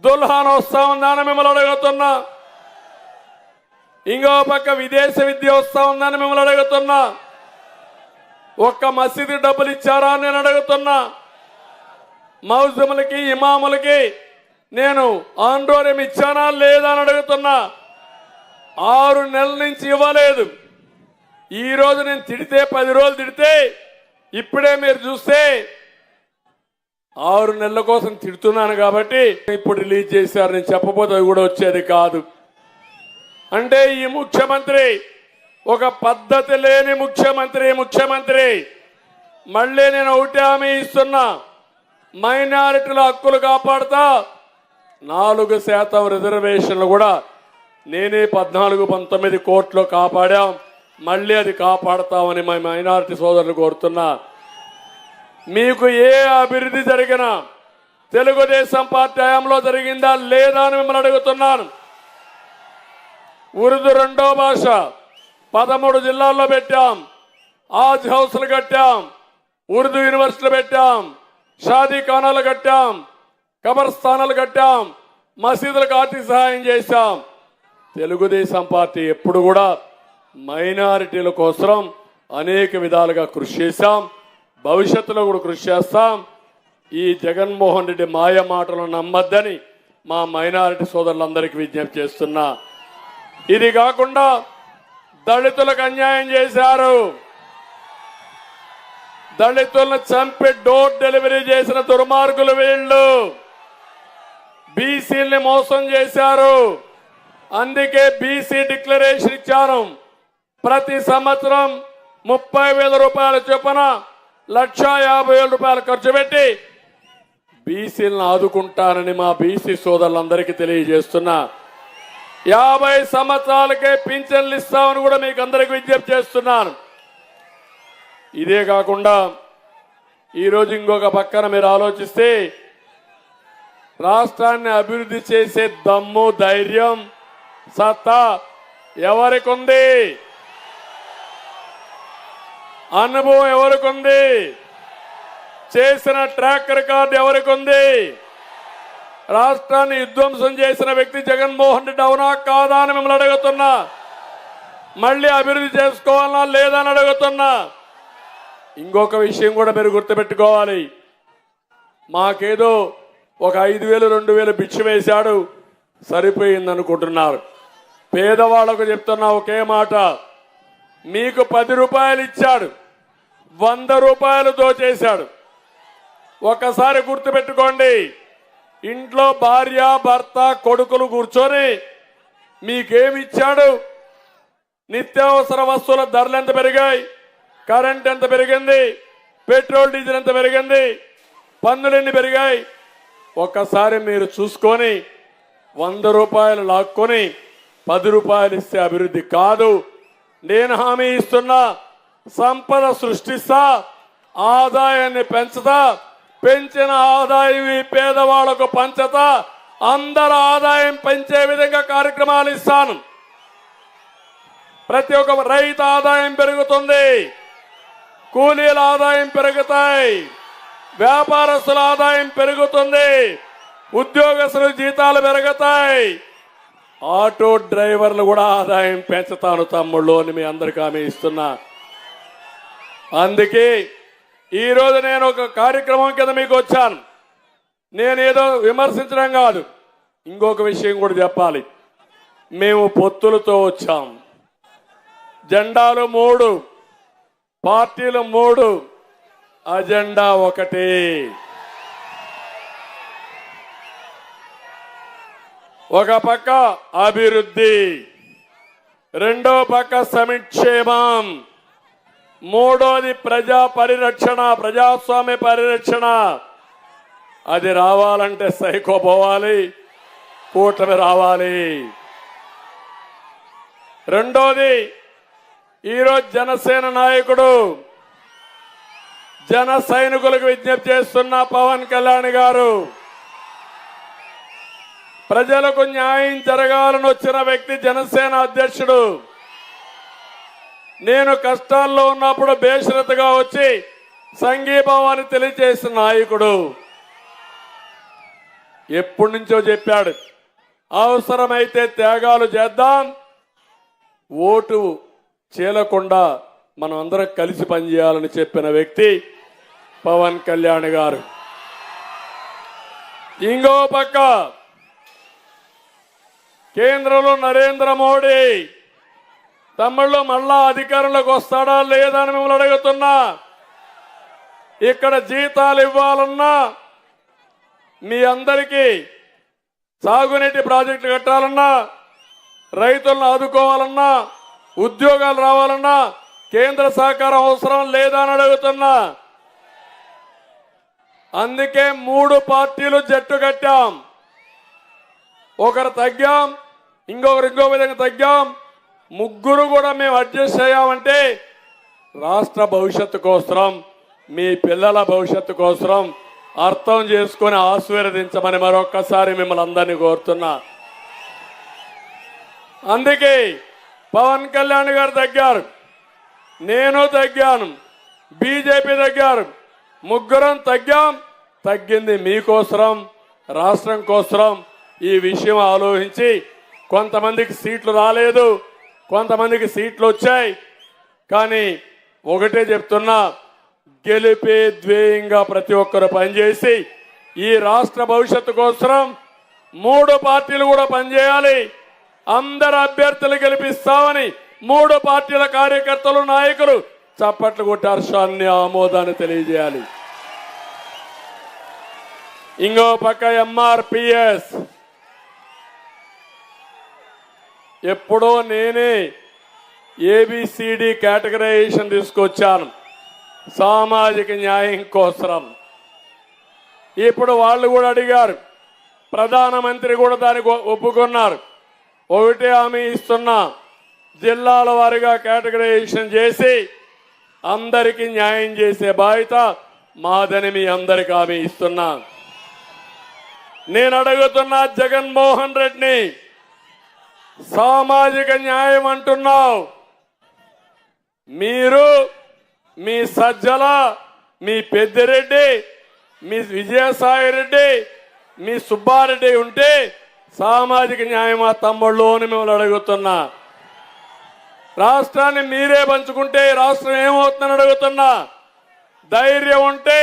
దుల్హాన్ వస్తా ఉందా అని మిమ్మల్ని అడుగుతున్నా. ఇంకో పక్క విదేశ విద్య వస్తా ఉందని మిమ్మల్ని అడుగుతున్నా. ఒక్క మసీదు డబ్బులు ఇచ్చారా అని నేను అడుగుతున్నా. మౌజములకి ఇమాములకి నేను ఆందోళన ఇచ్చానా లేదా అని అడుగుతున్నా. 6 నెలల నుంచి ఇవ్వలేదు. ఈ రోజు నేను తిడితే 10 రోజులు తిడితే ఇప్పుడే మీరు చూస్తే 6 నెలల కోసం తిడుతున్నాను కాబట్టి ఇప్పుడు రిలీజ్ చేశారు. నేను చెప్పబోతే అది కూడా వచ్చేది కాదు. అంటే ఈ ముఖ్యమంత్రి ఒక పద్ధతి లేని ముఖ్యమంత్రి. మళ్ళీ నేను ఒకటి హామీ ఇస్తున్నా, మైనారిటీల హక్కులు కాపాడుతా. 4% రిజర్వేషన్లు కూడా నేనే 14-19 కోర్టులో కాపాడాం. మళ్ళీ అది కాపాడతామని మా మైనారిటీ సోదరులు కోరుతున్నా. మీకు ఏ అభివృద్ధి జరిగినా తెలుగుదేశం పార్టీ హయాంలో జరిగిందా లేదా అని మిమ్మల్ని అడుగుతున్నాను. ఉర్దూ 2వ భాష 13 జిల్లాల్లో పెట్టాం. ఆజ్ హౌస్లు కట్టాం, ఉర్దూ యూనివర్సిటీలు పెట్టాం, షాదీ ఖానాలు కట్టాం, కబర్స్థానాలు కట్టాం, మసీదులకు ఆర్థిక సహాయం చేశాం. తెలుగుదేశం పార్టీ ఎప్పుడు కూడా మైనారిటీల కోసం అనేక విధాలుగా కృషి చేశాం, భవిష్యత్తులో కూడా కృషి చేస్తాం. ఈ జగన్మోహన్ రెడ్డి మాయ మాటలు నమ్మద్దని మా మైనారిటీ సోదరులందరికీ విజ్ఞప్తి చేస్తున్నా. ఇది కాకుండా దళితులకు అన్యాయం చేశారు. దళితులను చంపి డోర్ డెలివరీ చేసిన దుర్మార్గులు వీళ్ళు. బీసీల్ని మోసం చేశారు. అందుకే బీసీ డిక్లరేషన్ ఇచ్చారు. ప్రతి సంవత్సరం 30,000 రూపాయల చొప్పున 1,50,000 రూపాయలు ఖర్చు పెట్టి బీసీలను ఆదుకుంటానని మా బీసీ సోదరులందరికీ తెలియజేస్తున్నా. 50 సంవత్సరాలకే పింఛన్లు ఇస్తామని కూడా మీకు అందరికి విజ్ఞప్తి చేస్తున్నాను. ఇదే కాకుండా ఈరోజు ఇంకొక పక్కన మీరు ఆలోచిస్తే రాష్ట్రాన్ని అభివృద్ధి చేసే దమ్ము, ధైర్యం సత్తా ఎవరికుంది? అనుభవం ఎవరికుంది? చేసిన ట్రాక్ రికార్డు ఎవరికుంది? రాష్ట్రాన్ని విధ్వంసం చేసిన వ్యక్తి జగన్మోహన్ రెడ్డి అవునా కాదా అని మిమ్మల్ని అడుగుతున్నా. మళ్ళీ అభివృద్ధి చేసుకోవాలా లేదా అని అడుగుతున్నా. ఇంకొక విషయం కూడా మీరు గుర్తుపెట్టుకోవాలి. మాకేదో ఒక 5,000 2,000 భిక్ష వేశాడు సరిపోయింది అనుకుంటున్నారు. పేదవాళ్లకు చెప్తున్నా ఒకే మాట, మీకు 10 రూపాయలు ఇచ్చాడు, 100 రూపాయలు దోచేశాడు. ఒకసారి గుర్తుపెట్టుకోండి, ఇంట్లో భార్య భర్త కొడుకులు కూర్చొని మీకేమిచ్చాడు? నిత్యావసర వస్తువుల ధరలు ఎంత పెరిగాయి, కరెంట్ ఎంత పెరిగింది, పెట్రోల్ డీజిల్ ఎంత పెరిగింది, పన్నులు ఎన్ని పెరిగాయి? ఒక్కసారి మీరు చూసుకొని 100 రూపాయలు లాక్కొని 10 రూపాయలు ఇస్తే అభివృద్ధి కాదు. నేను హామీ ఇస్తున్నా, సంపద సృష్టిస్తా, ఆదాయాన్ని పెంచుతా, పెంచిన ఆదాయం ఈ పేదవాళ్లకు పంచతా, అందరి ఆదాయం పెంచే విధంగా కార్యక్రమాలు ఇస్తాను. ప్రతి ఒక్క రైతు ఆదాయం పెరుగుతుంది, కూలీల ఆదాయం పెరుగుతాయి, వ్యాపారస్తుల ఆదాయం పెరుగుతుంది, ఉద్యోగస్తుల జీతాలు పెరుగుతాయి, ఆటో డ్రైవర్లు కూడా ఆదాయం పెంచుతాను తమ్ముళ్ళు అని మీ అందరికీ హామీ ఇస్తున్నా. అందుకే ఈరోజు నేను ఒక కార్యక్రమం కింద మీకు వచ్చాను. నేనేదో విమర్శించడం కాదు, ఇంకొక విషయం కూడా చెప్పాలి. మేము పొత్తులతో వచ్చాం. జెండాలు 3, పార్టీలు 3, అజెండా ఒకటి. ఒక పక్క అభివృద్ధి, రెండో పక్క సంక్షేమం, మూడోది ప్రజా పరిరక్షణ, ప్రజాస్వామ్య పరిరక్షణ. అది రావాలంటే సైకో పోవాలి, కూటమి రావాలి. రెండోది, ఈరోజు జనసేన నాయకుడు జన సైనికులకు విజ్ఞప్తి చేస్తున్న పవన్ కళ్యాణ్ గారు, ప్రజలకు న్యాయం జరగాలని వచ్చిన వ్యక్తి జనసేన అధ్యక్షుడు. నేను కష్టాల్లో ఉన్నప్పుడు బేషరతుగా వచ్చి సంఘీభావాన్ని తెలియజేసిన నాయకుడు. ఎప్పటి నుంచో చెప్పాడు, అవసరమైతే త్యాగాలు చేద్దాం, ఓటు చీలకుండా మనం అందరం కలిసి పనిచేయాలని చెప్పిన వ్యక్తి పవన్ కళ్యాణ్ గారు. ఇంకో పక్క కేంద్రంలో నరేంద్ర మోడీ తమిళలో మళ్ళా అధికారంలోకి వస్తాడా లేదా అని మిమ్మల్ని అడుగుతున్నా. ఇక్కడ జీతాలు ఇవ్వాలన్నా, మీ అందరికీ సాగునీటి ప్రాజెక్టులు కట్టాలన్నా, రైతులను ఆదుకోవాలన్నా, ఉద్యోగాలు రావాలన్నా కేంద్ర సహకారం అవసరం లేదా అని అడుగుతున్నా. అందుకే 3 పార్టీలు జట్టు కట్టాం. ఒకరు తగ్గాం, ఇంకొకరు ఇంకో విధంగా తగ్గాం, ముగ్గురు కూడా మేము అడ్జస్ట్ అయ్యామంటే రాష్ట్ర భవిష్యత్తు కోసం, మీ పిల్లల భవిష్యత్తు కోసం అర్థం చేసుకొని ఆశీర్వదించమని మరొక్కసారి మిమ్మల్ని అందరినీ కోరుతున్నా. అందుకే పవన్ కళ్యాణ్ గారు తగ్గారు, నేను తగ్గాను, బీజేపీ తగ్గారు, ముగ్గురం తగ్గాం. తగ్గింది మీకోసరం, రాష్ట్రం కోసరం. ఈ విషయం ఆలోచించి కొంతమందికి సీట్లు రాలేదు, కొంతమందికి సీట్లు వచ్చాయి. కానీ ఒకటే చెప్తున్నా, గెలిపే ధ్యేయంగా ప్రతి ఒక్కరు పనిచేసి ఈ రాష్ట్ర భవిష్యత్తు కోసం 3 పార్టీలు కూడా పనిచేయాలి. అందరు అభ్యర్థులు గెలిపిస్తామని 3 పార్టీల కార్యకర్తలు, నాయకులు చప్పట్లు కొట్టి హర్షాన్ని, ఆమోదాన్ని తెలియజేయాలి. ఇంకో పక్క ఎంఆర్పిఎస్, ఎప్పుడో నేనే ఏబిసిడి కేటగరైజేషన్ తీసుకొచ్చాను సామాజిక న్యాయం కోసం. ఇప్పుడు వాళ్ళు కూడా అడిగారు, ప్రధానమంత్రి కూడా దానికి ఒప్పుకున్నారు. ఒకటే హామీ ఇస్తున్నా, జిల్లాల వారీగా కేటగరైజేషన్ చేసి అందరికీ న్యాయం చేసే బాధ్యత మాదని మీ అందరికీ హామీ ఇస్తున్నా. నేను అడుగుతున్నా జగన్మోహన్ రెడ్డిని, సామాజిక న్యాయం అంటున్నావు. మీరు మీ సజ్జల, మీ పెద్దిరెడ్డి, మీ విజయసాయిరెడ్డి, మీ సుబ్బారెడ్డి ఉంటే సామాజిక న్యాయమా తమ్ముళ్ళు అని మిమ్మల్ని అడుగుతున్నా. రాష్ట్రాన్ని మీరే పంచుకుంటే రాష్ట్రం ఏమవుతుందని అడుగుతున్నా. ధైర్యం ఉంటే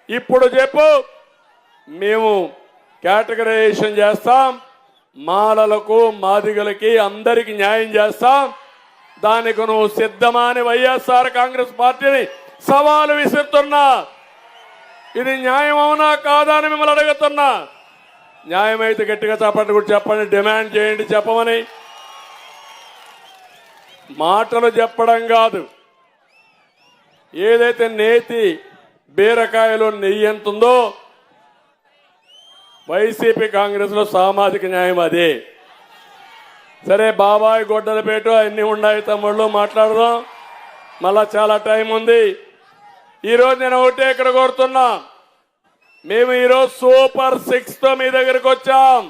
ఇప్పుడు చెప్పు, మేము కేటగరైజేషన్ చేస్తాం, మాలలకు మాదిగలకి అందరికి న్యాయం చేస్తాం. దానికి నువ్వు సిద్ధమా అని వైఎస్ఆర్ కాంగ్రెస్ పార్టీని సవాలు విసురుతున్నా. ఇది న్యాయం అవునా కాదా అని మిమ్మల్ని అడుగుతున్నా. న్యాయమైతే గట్టిగా చెప్పండి, కూడా చెప్పండి, డిమాండ్ చేయండి చెప్పమని. మాటలు చెప్పడం కాదు, ఏదైతే నేతి బీరకాయలో నెయ్యి ఎంత ఉందో వైసీపీ కాంగ్రెస్ లో సామాజిక న్యాయం అదే. సరే బాబాయ్ గొడ్డలపేట అన్ని ఉన్నాయి తమ్ముళ్ళు, మాట్లాడదాం, మళ్ళా చాలా టైం ఉంది. ఈరోజు నేను ఒకటే ఇక్కడ కోరుతున్నా, మేము ఈరోజు సూపర్ 6 తో మీ దగ్గరకు వచ్చాం.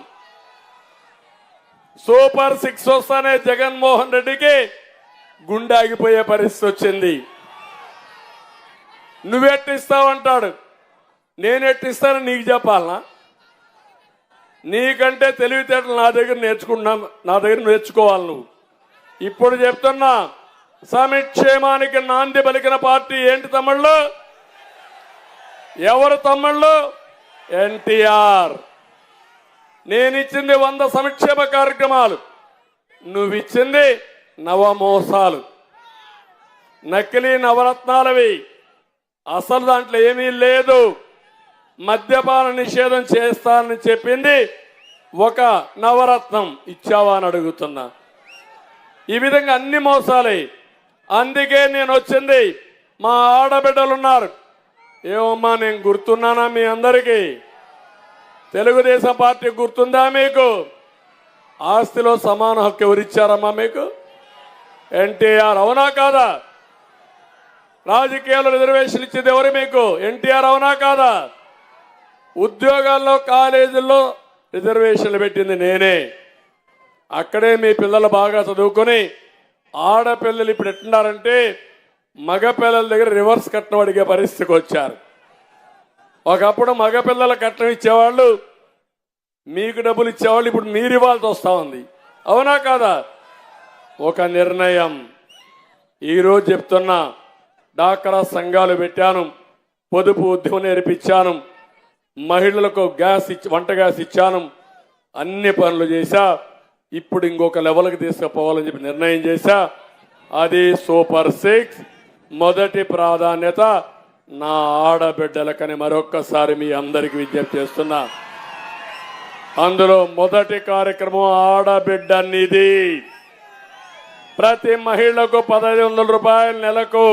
సూపర్ 6 వస్తానే జగన్మోహన్ రెడ్డికి గుండె ఆగిపోయే పరిస్థితి వచ్చింది. నువ్వెట్టిస్తావంటాడు, నేనెట్టిస్తాను నీకు చెప్పాలనా? నీకంటే తెలివితేటలు నా దగ్గర నేర్చుకోవాలి నువ్వు. ఇప్పుడు చెప్తున్నా, సంక్షేమానికి నాంది పలికిన పార్టీ ఏంటి తమ్ముళ్ళు? ఎవరు తమ్ముళ్ళు? ఎన్టీఆర్. నేనిచ్చింది 100 సంక్షేమ కార్యక్రమాలు, నువ్విచ్చింది నవమోసాలు, నకిలీ నవరత్నాలవి. అసలు దాంట్లో ఏమీ లేదు. మద్యపాన నిషేధం చేస్తానని చెప్పింది ఒక నవరత్నం, ఇచ్చావా అని అడుగుతున్నా. ఈ విధంగా అన్ని మోసాలే. అందుకే నేను వచ్చింది. మా ఆడబిడ్డలున్నారు. ఏమమ్మా నేను గుర్తున్నానా మీ అందరికీ? తెలుగుదేశం పార్టీ గుర్తుందా మీకు? ఆస్తిలో సమాన హక్కు ఎవరిచ్చారమ్మా మీకు? ఎన్టీఆర్. అవునా కాదా? రాజకీయాల్లో రిజర్వేషన్ ఇచ్చేది ఎవరు మీకు? ఎన్టీఆర్. అవునా కాదా? ఉద్యోగాల్లో కాలేజీల్లో రిజర్వేషన్లు పెట్టింది నేనే. అక్కడే మీ పిల్లలు బాగా చదువుకొని ఆడపిల్లలు ఇప్పుడు ఎట్టున్నారంటే మగపిల్లల దగ్గర రివర్స్ కట్నం అడిగే పరిస్థితికి వచ్చారు. ఒకప్పుడు మగపిల్లల కట్నం ఇచ్చేవాళ్ళు, మీకు డబ్బులు ఇచ్చేవాళ్ళు, ఇప్పుడు మీరు ఇవ్వాల్సి వస్తూ ఉంది. అవునా కాదా? ఒక నిర్ణయం ఈరోజు చెప్తున్నా. డాక్రా సంఘాలు పెట్టాను, పొదుపు ఉద్యమం నేర్పించాను, మహిళలకు వంట గ్యాస్ ఇచ్చాను, అన్ని పనులు చేశా. ఇప్పుడు ఇంకొక లెవెల్కి తీసుకుపోవాలని చెప్పి నిర్ణయం చేశా. అది సూపర్ 6. మొదటి ప్రాధాన్యత నా ఆడబిడ్డలకని మరొక్కసారి మీ అందరికీ విజ్ఞప్తి చేస్తున్నా. అందులో మొదటి కార్యక్రమం ఆడబిడ్డ నిధి. ప్రతి మహిళకు 1500 రూపాయలు నెలకు,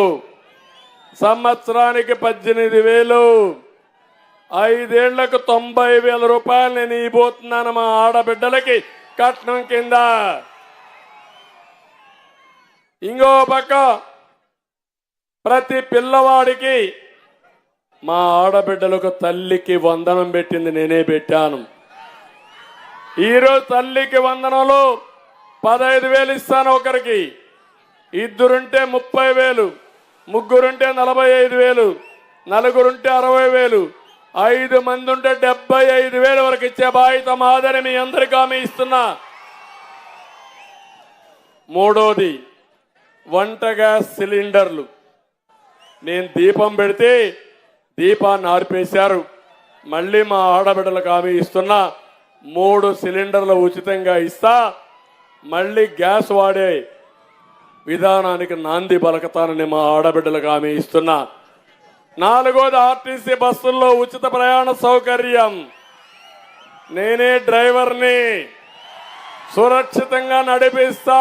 సంవత్సరానికి 18,000, 5 ఏళ్లకు 90,000 రూపాయలు నేను ఇవ్వబోతున్నాను మా ఆడబిడ్డలకి కట్నం కింద. ఇంకో పక్క ప్రతి పిల్లవాడికి మా ఆడబిడ్డలకు తల్లికి వందనం పెట్టింది నేనే పెట్టాను. ఈరోజు తల్లికి వందనంలో 15,000 ఇస్తాను ఒకరికి, ఇద్దరుంటే 30,000, ముగ్గురుంటే 45,000, నలుగురుంటే 60,000, 5 మంది ఉంటే 75,000 వరకు ఇచ్చే బాధ్యత మాదని మీ అందరికీ హామీ ఇస్తున్నా. మూడోది వంట గ్యాస్ సిలిండర్లు. నేను దీపం పెడితే దీపాన్ని ఆర్పేశారు. మళ్ళీ మా ఆడబిడ్డలకు హామీ ఇస్తున్నా, 3 సిలిండర్లు ఉచితంగా ఇస్తా. మళ్ళీ గ్యాస్ వాడే విధానానికి నాంది పలకతానని మా ఆడబిడ్డలకు హామీ ఇస్తున్నా. 4వది ఆర్టీసీ బస్సుల్లో ఉచిత ప్రయాణ సౌకర్యం. నేనే డ్రైవర్ని, సురక్షితంగా నడిపిస్తా.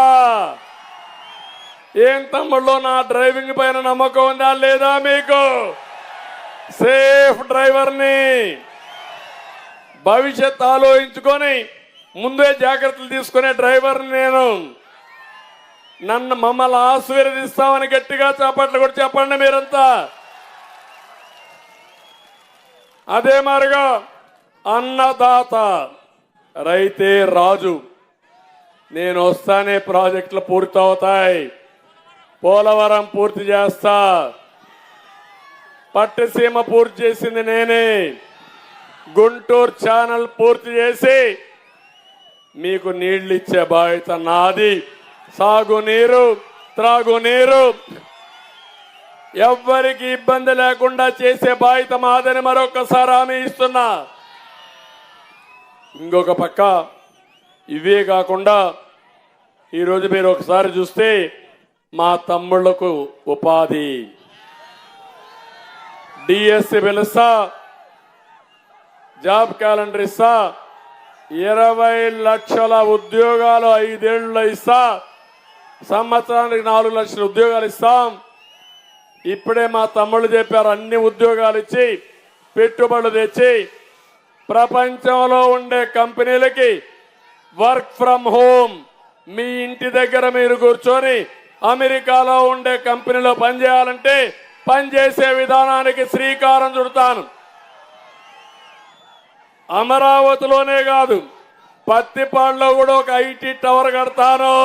ఏం తమ్ముళ్ళు, నా డ్రైవింగ్ పైన నమ్మకం ఉందా లేదా మీకు? సేఫ్ డ్రైవర్ని. భవిష్యత్ ఆలోచించుకొని ముందే జాగ్రత్తలు తీసుకునే డ్రైవర్ని నేను. మమ్మల్ని ఆశీర్వదిస్తామని గట్టిగా చప్పట్లు కూడా చెప్పండి మీరంతా. అదే మారిగా అన్నదాత, రైతే రాజు. నేను వస్తానే ప్రాజెక్టులు పూర్తవుతాయి. పోలవరం పూర్తి చేస్తా, పట్టిసీమ పూర్తి చేసింది నేనే, గుంటూరు ఛానల్ పూర్తి చేసి మీకు నీళ్లు ఇచ్చే బాధ్యత నాది. సాగునీరు, త్రాగునీరు ఎవ్వరికి ఇబ్బంది లేకుండా చేసే బాధ్యత మాదని మరొకసారి హామీ ఇస్తున్నా. ఇంకొక పక్క ఇవే కాకుండా ఈరోజు మీరు ఒకసారి చూస్తే మా తమ్ముళ్లకు ఉపాధి, డిఎస్సి పిలుస్తా, జాబ్ క్యాలెండర్ ఇస్తా, 20 లక్షల ఉద్యోగాలు 5 ఏళ్లలో ఇస్తా, సంవత్సరానికి 4 లక్షల ఉద్యోగాలు ఇస్తాం. ఇప్పుడే మా తమ్ముళ్ళు చెప్పారు, అన్ని ఉద్యోగాలు ఇచ్చి పెట్టుబడులు తెచ్చి ప్రపంచంలో ఉండే కంపెనీలకి వర్క్ ఫ్రమ్ హోమ్, మీ ఇంటి దగ్గర మీరు కూర్చొని అమెరికాలో ఉండే కంపెనీలో పనిచేయాలంటే పనిచేసే విధానానికి శ్రీకారం చుడతాను. అమరావతిలోనే కాదు, పత్తిపాడులో కూడా ఒక ఐటీ టవర్ కడతాను.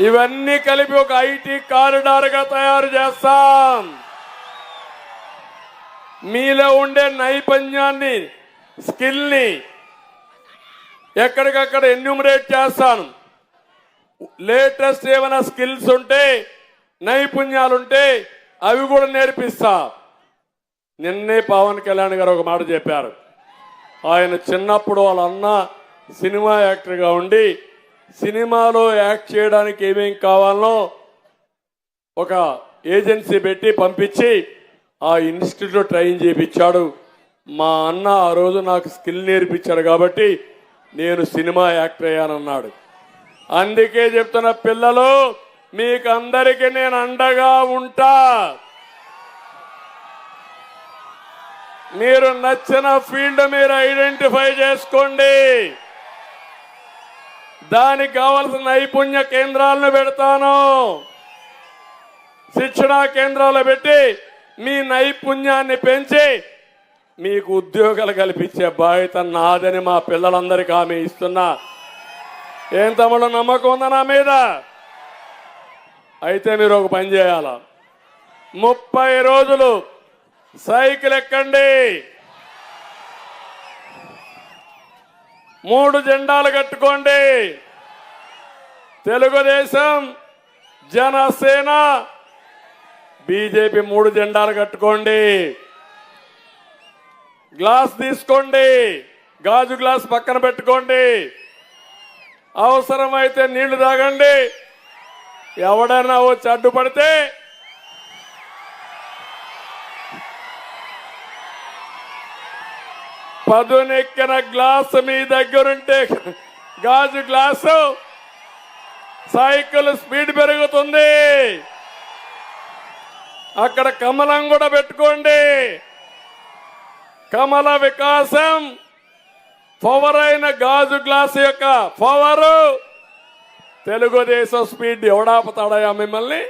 ఇవన్నీ కలిపి ఒక ఐటీ కారిడార్ గా తయారు చేస్తాం. మీలో ఉండే నైపుణ్యాన్ని, స్కిల్ ని ఎక్కడికక్కడ ఎన్యూమరేట్ చేస్తాను. లేటెస్ట్ ఏమైనా స్కిల్స్ ఉంటే, నైపుణ్యాలుంటే అవి కూడా నేర్పిస్తా. నిన్నే పవన్ కళ్యాణ్ గారు ఒక మాట చెప్పారు. ఆయన చిన్నప్పుడు వాళ్ళ అన్న సినిమా యాక్టర్గా ఉండి సినిమాలో యాక్ట్ చేయడానికి ఏమేం కావాలనో ఒక ఏజెన్సీ పెట్టి పంపించి ఆ ఇన్స్టిట్యూట్లో ట్రైన్ చేయించాడు. మా అన్న ఆ రోజు నాకు స్కిల్ నేర్పించాడు కాబట్టి నేను సినిమా యాక్టర్ అయ్యానన్నాడు. అందుకే చెప్తున్న పిల్లలు, మీకు అందరికీ నేను అండగా ఉంటా. మీరు నచ్చిన ఫీల్డ్ మీరు ఐడెంటిఫై చేసుకోండి. దానికి కావాల్సిన నైపుణ్య కేంద్రాలను పెడతాను. శిక్షణా కేంద్రాలు పెట్టి మీ నైపుణ్యాన్ని పెంచి మీకు ఉద్యోగాలు కల్పించే బాధ్యత నాదని మా పిల్లలందరికీ హామీ ఇస్తున్నా. ఏం తమ్ముడు, నమ్మకం ఉందా నా మీద? అయితే మీరు ఒక పని చేయాల, 30 రోజులు సైకిల్ ఎక్కండి, 3 జెండాలు కట్టుకోండి. తెలుగుదేశం, జనసేన, బీజేపీ 3 జెండాలు కట్టుకోండి. గ్లాస్ తీసుకోండి, గాజు గ్లాస్ పక్కన పెట్టుకోండి. అవసరమైతే నీళ్లు తాగండి. ఎవడైనా వచ్చి అడ్డుపడితే పదునెక్కిన గ్లాసు మీ దగ్గరుంటే, గాజు గ్లాసు, సైకిల్ స్పీడ్ పెరుగుతుంది. అక్కడ కమలం కూడా పెట్టుకోండి. కమల వికాసం, పవర్ అయిన గాజు గ్లాస్ యొక్క పవరు, తెలుగుదేశం స్పీడ్ ఎవడాపుతాడయా మిమ్మల్ని?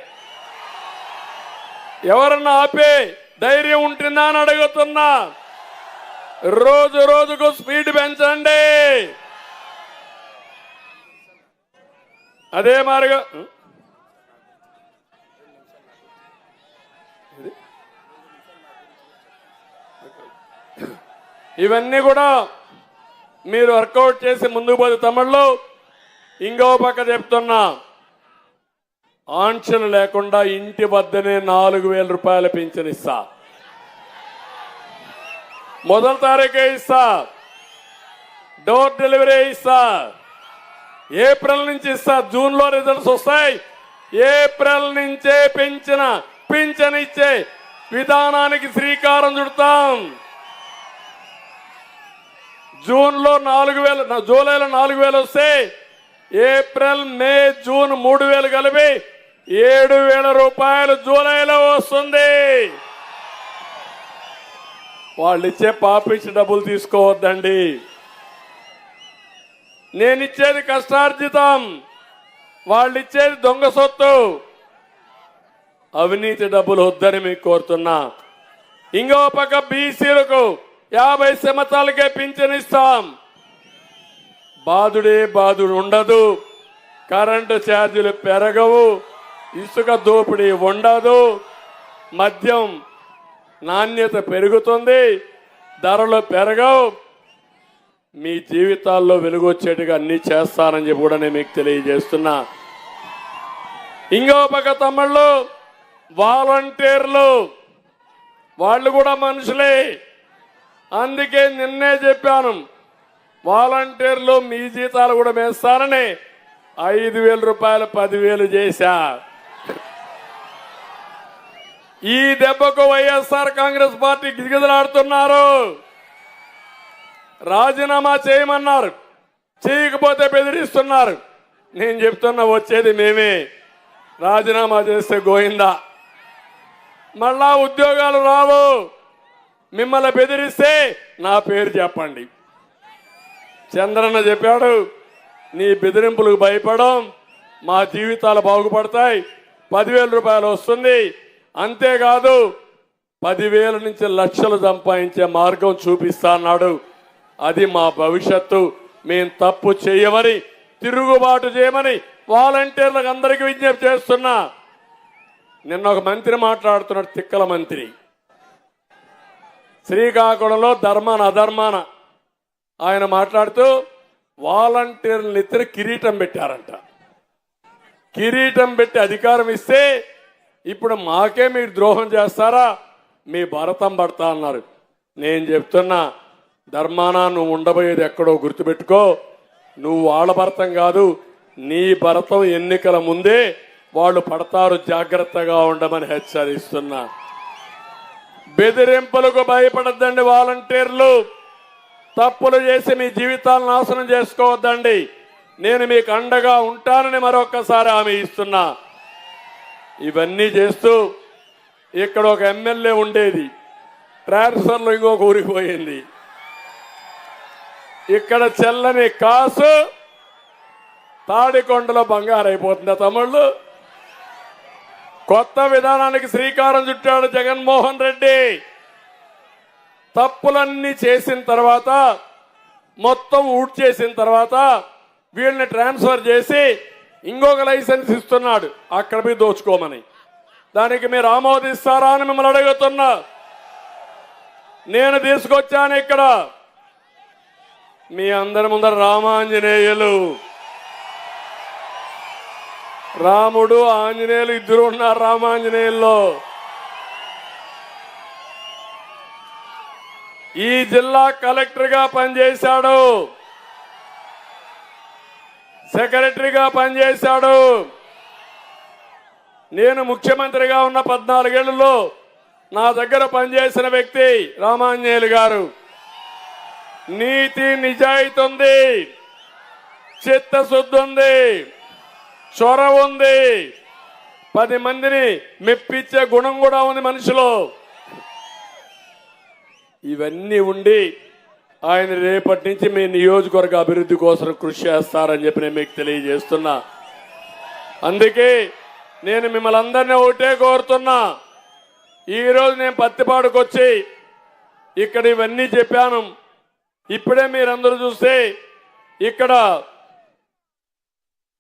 ఎవరన్నా ఆపే ధైర్యం ఉంటుందా అని అడుగుతున్నా. రోజు రోజుకు స్పీడ్ పెంచండి. అదే మారిగా ఇవన్నీ కూడా మీరు వర్కౌట్ చేసి ముందుకు పోతే తమిళ్లో. ఇంకో పక్క చెప్తున్నా, ఆంక్షలు లేకుండా ఇంటి వద్దనే 4,000 రూపాయల పింఛన్ ఇస్తా. మొదటి తారీఖే ఇస్తా, డోర్ డెలివరీ ఇస్తా. ఏప్రిల్ నుంచి ఇస్తా. జూన్ లో రిజల్ట్స్ వస్తాయి. ఏప్రిల్ నుంచే పింఛన్ ఇచ్చే విధానానికి శ్రీకారం చుడతాం. జూన్లో 4,000, జూలైలో 4,000 వస్తే ఏప్రిల్, మే, జూన్ 3,000 కలిపి 7,000 రూపాయలు జూలైలో వస్తుంది. వాళ్ళు ఇచ్చే పాపిచ్చి డబ్బులు తీసుకోవద్దండి. నేనిచ్చేది కష్టార్జితం, వాళ్ళు ఇచ్చేది దొంగ సొత్తు. అవినీతి డబ్బులు వద్దని మీకు కోరుతున్నా. ఇంకో పక్క బీసీలకు 50 సంవత్సరాలకే పింఛన్ ఇస్తాం. బాదుడే బాదుడు ఉండదు, కరెంటు ఛార్జీలు పెరగవు, ఇసుక దోపిడీ ఉండదు, మద్యం నాణ్యత పెరుగుతుంది, ధరలు పెరగవు, మీ జీవితాల్లో వెలుగొచ్చేట్టుగా అన్ని చేస్తానని చెప్పి కూడా నేను మీకు తెలియజేస్తున్నా. ఇంకో పక్క తమ్ముళ్ళు వాలంటీర్లు వాళ్ళు కూడా మనుషులే. అందుకే నిన్నే చెప్పాను, వాలంటీర్లు మీ జీతాలు కూడా వేస్తారని 5,000 రూపాయలు 10,000 చేశా. ఈ దెబ్బకు వైఎస్ఆర్ కాంగ్రెస్ పార్టీ గిజగిజలాడుతున్నారు. రాజీనామా చేయమన్నారు, చేయకపోతే బెదిరిస్తున్నారు. నేను చెప్తున్నా వచ్చేది మేమే, రాజీనామా చేస్తే గోయిందా. మళ్ళా ఉద్యోగాలు రావు, మిమ్మల్ని బెదిరిస్తే నా పేరు చెప్పండి. చంద్రన్న చెప్పాడు, నీ బెదిరింపులకు భయపడం, మా జీవితాలు బాగుపడతాయి, 10,000 రూపాయలు వస్తుంది, అంతేకాదు 10,000 నుంచి లక్షలు సంపాదించే మార్గం చూపిస్తా అన్నాడు. అది మా భవిష్యత్తు. మేం తప్పు చేయమని, తిరుగుబాటు చేయమని వాలంటీర్లకు అందరికీ విజ్ఞప్తి చేస్తున్నా. నిన్న ఒక మంత్రి మాట్లాడుతున్నాడు, తిక్కల మంత్రి. శ్రీకాకుళంలో ధర్మాన అధర్మాన ఆయన మాట్లాడుతూ వాలంటీర్లు ఇద్దరు కిరీటం పెట్టారంట. కిరీటం పెట్టి అధికారం ఇస్తే ఇప్పుడు మాకే మీరు ద్రోహం చేస్తారా, మీ భరతం పడతా అన్నారు. నేను చెప్తున్నా, ధర్మాన నువ్వు ఉండబోయేది ఎక్కడో గుర్తుపెట్టుకో. నువ్వు వాళ్ళ భరతం కాదు, నీ భరతం ఎన్నికల ముందే వాళ్ళు పడతారు, జాగ్రత్తగా ఉండమని హెచ్చరిస్తున్నా. బెదిరింపులకు భయపడద్దండి వాలంటీర్లు. తప్పులు చేసి మీ జీవితాలను నాశనం చేసుకోవద్దండి. నేను మీకు అండగా ఉంటానని మరొక్కసారి హామీ ఇస్తున్నా. ఇవన్నీ చేస్తూ ఇక్కడ ఒక ఎమ్మెల్యే ఉండేది, ట్రాన్స్ఫర్లో ఇంకొక ఊరికి పోయింది. ఇక్కడ చెల్లని కాసు తాడికొండలో బంగారు అయిపోతుందా తమ్ముళ్ళు? కొత్త విధానానికి శ్రీకారం చుట్టాడు జగన్మోహన్ రెడ్డి. తప్పులన్నీ చేసిన తర్వాత, మొత్తం ఊట్ చేసిన తర్వాత వీళ్ళని ట్రాన్స్ఫర్ చేసి ఇంకొక లైసెన్స్ ఇస్తున్నాడు అక్కడ పోయి దోచుకోమని. దానికి మీరు ఆమోదిస్తారా అని మిమ్మల్ని అడుగుతున్నా. నేను తీసుకొచ్చాను ఇక్కడ మీ అందరి ముందర రామాంజనేయులు. రాముడు ఆంజనేయులు ఇద్దరు ఉన్నారు రామాంజనేయుల్లో. ఈ జిల్లా కలెక్టర్ గా పనిచేశాడు, సెక్రటరీగా పనిచేశాడు. నేను ముఖ్యమంత్రిగా ఉన్న 14 ఏళ్లలో నా దగ్గర పనిచేసిన వ్యక్తి రామాంజనేయులు గారు. నీతి నిజాయితీ ఉంది, చిత్తశుద్ధి ఉంది, చొరవ ఉంది, 10 మందిని మెప్పించే గుణం కూడా ఉంది మనిషిలో. ఇవన్నీ ఉండి ఆయన రేపటి నుంచి మీ నియోజకవర్గ అభివృద్ధి కోసం కృషి చేస్తారని చెప్పి నేను మీకు తెలియజేస్తున్నా. అందుకే నేను మిమ్మల్ని అందరినీ ఒకటే కోరుతున్నా. ఈరోజు నేను పత్తిపాడుకు వచ్చి ఇక్కడ ఇవన్నీ చెప్పాను. ఇప్పుడే మీరందరూ చూస్తే ఇక్కడ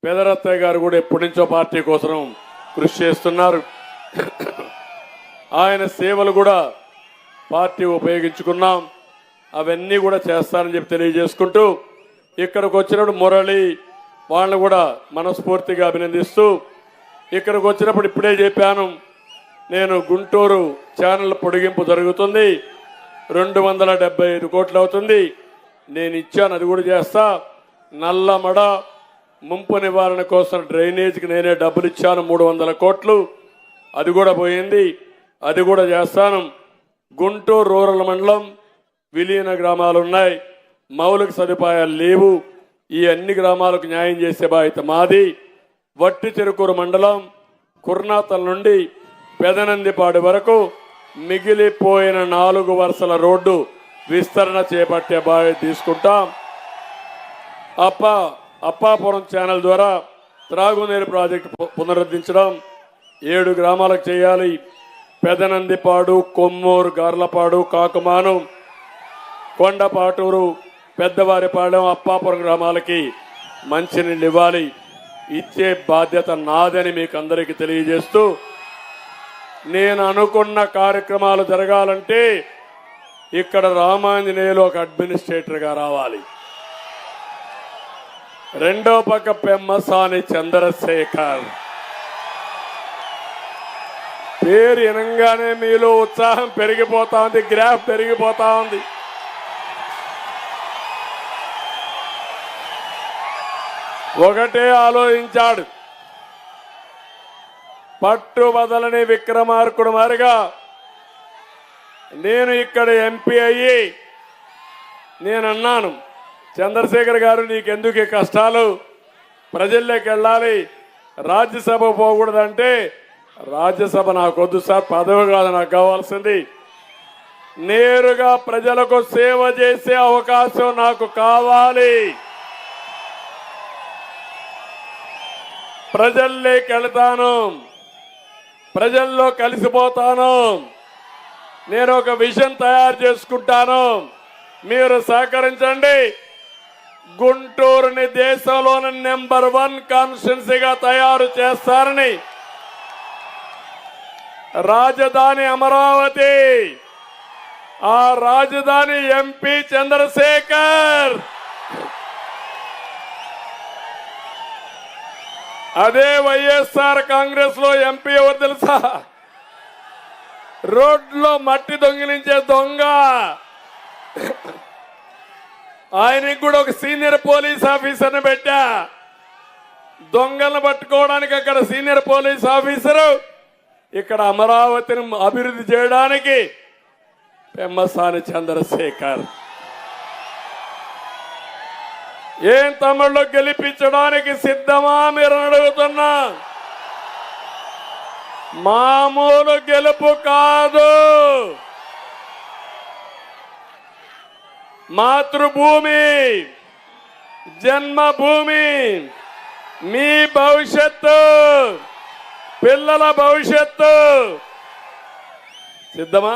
పెదరత్తయ్య గారు కూడా ఎప్పటి నుంచో పార్టీ కోసం కృషి చేస్తున్నారు. ఆయన సేవలు కూడా పార్టీ ఉపయోగించుకున్నాం. అవన్నీ కూడా చేస్తారని చెప్పి తెలియజేసుకుంటూ ఇక్కడికి వచ్చినప్పుడు మురళి వాళ్ళని కూడా మనస్ఫూర్తిగా అభినందిస్తూ ఇక్కడికి వచ్చినప్పుడు ఇప్పుడే చెప్పాను, నేను గుంటూరు ఛానల్ పొడిగింపు జరుగుతుంది, 275 కోట్లు అవుతుంది, నేను ఇచ్చాను, అది కూడా చేస్తా. నల్లమడ ముంపు నివారణ కోసం డ్రైనేజీకి నేనే డబ్బులు ఇచ్చాను 300 కోట్లు, అది కూడా పోయింది, అది కూడా చేస్తాను. గుంటూరు రూరల్ మండలం విలీన గ్రామాలు ఉన్నాయి, మౌలిక సదుపాయాలు లేవు. ఈ అన్ని గ్రామాలకు న్యాయం చేసే బాధ్యత మాది. వట్టి చెరుకూరు మండలం కుర్నాతల నుండి పెదనందిపాడు వరకు మిగిలిపోయిన 4 వరుసల రోడ్డు విస్తరణ చేపట్టే బాధ్యత తీసుకుంటాం. అప్పాపురం ఛానల్ ద్వారా త్రాగునీరు ప్రాజెక్టు పునరుద్ధరించడం 7 గ్రామాలకు చేయాలి. పెదనందిపాడు, కొమ్మూరు, గార్లపాడు, కాకుమాను, కొండపాటూరు, పెద్దవారిపాలెం అప్పాపురం గ్రామాలకి మంచినీళ్ళు ఇవ్వాలి. ఇచ్చే బాధ్యత నాదని మీకు అందరికీ తెలియజేస్తూ, నేను అనుకున్న కార్యక్రమాలు జరగాలంటే ఇక్కడ రామాంజనేయులు ఒక అడ్మినిస్ట్రేటర్గా రావాలి. రెండో పక్క పెమ్మసాని చంద్రశేఖర్ పేరు వినంగానే మీలో ఉత్సాహం పెరిగిపోతా ఉంది, గ్రాఫ్ పెరిగిపోతా ఉంది. ఒకటే ఆలోచించాడు, పట్టు వదలని విక్రమార్కుడు మారిగా నేను ఇక్కడ ఎంపీ అయ్యి నేను అన్నాను, చంద్రశేఖర్ గారు నీకెందుకు ఈ కష్టాలు, ప్రజల్లోకి వెళ్ళాలి, రాజ్యసభ పోకూడదంటే రాజ్యసభ నాకు వద్దు సార్, పదవి కాదు నాకు కావాల్సింది, నేరుగా ప్రజలకు సేవ చేసే అవకాశం నాకు కావాలి, ప్రజల్లోకి వెళ్తాను, ప్రజల్లో కలిసిపోతాను, నేను ఒక విజన్ తయారు చేసుకుంటాను, మీరు సహకరించండి, గుంటూరుని దేశంలోని నెంబర్ 1 కాన్స్టిట్యున్సీగా తయారు చేస్తారని, రాజధాని అమరావతి, ఆ రాజధాని ఎంపీ చంద్రశేఖర్, అదే వైఎస్ఆర్ కాంగ్రెస్ లో ఎంపీ ఎవరు తెలుసా, రోడ్లో మట్టి దొంగిలించే దొంగ, ఆయనకి కూడా ఒక సీనియర్ పోలీస్ ఆఫీసర్ని పెట్టా, దొంగలను పట్టుకోవడానికి అక్కడ సీనియర్ పోలీస్ ఆఫీసరు, ఇక్కడ అమరావతిని అభివృద్ధి చేయడానికి పెమ్మసాని చంద్రశేఖర్. ఏం తమిళ్లో గెలిపించడానికి సిద్ధమా మీరు అడుగుతున్నా, మామూలు గెలుపు కాదు, మాతృభూమి జన్మభూమి, మీ భవిష్యత్తు, పిల్లల భవిష్యత్తు సిద్ధమా,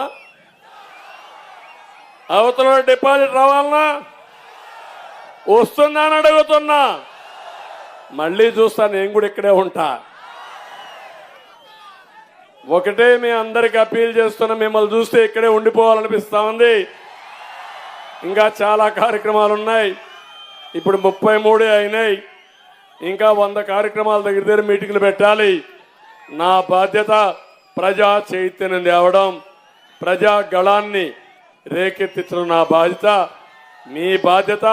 అవతల డిపాజిట్ రావాలన్నా వస్తుందా అని అడుగుతున్నా, మళ్ళీ చూస్తా, నేను కూడా ఇక్కడే ఉంటా. ఒకటే మీ అందరికి అప్పీల్ చేస్తున్నా, మిమ్మల్ని చూస్తే ఇక్కడే ఉండిపోవాలనిపిస్తా ఉంది. ఇంకా చాలా కార్యక్రమాలు ఉన్నాయి, ఇప్పుడు 33 అయినాయి, ఇంకా 100 కార్యక్రమాల దగ్గర మీటింగ్లు పెట్టాలి. నా బాధ్యత ప్రజా చైతన్యం తేవడం, ప్రజా గళాన్ని రేకెత్తించడం నా బాధ్యత, మీ బాధ్యత.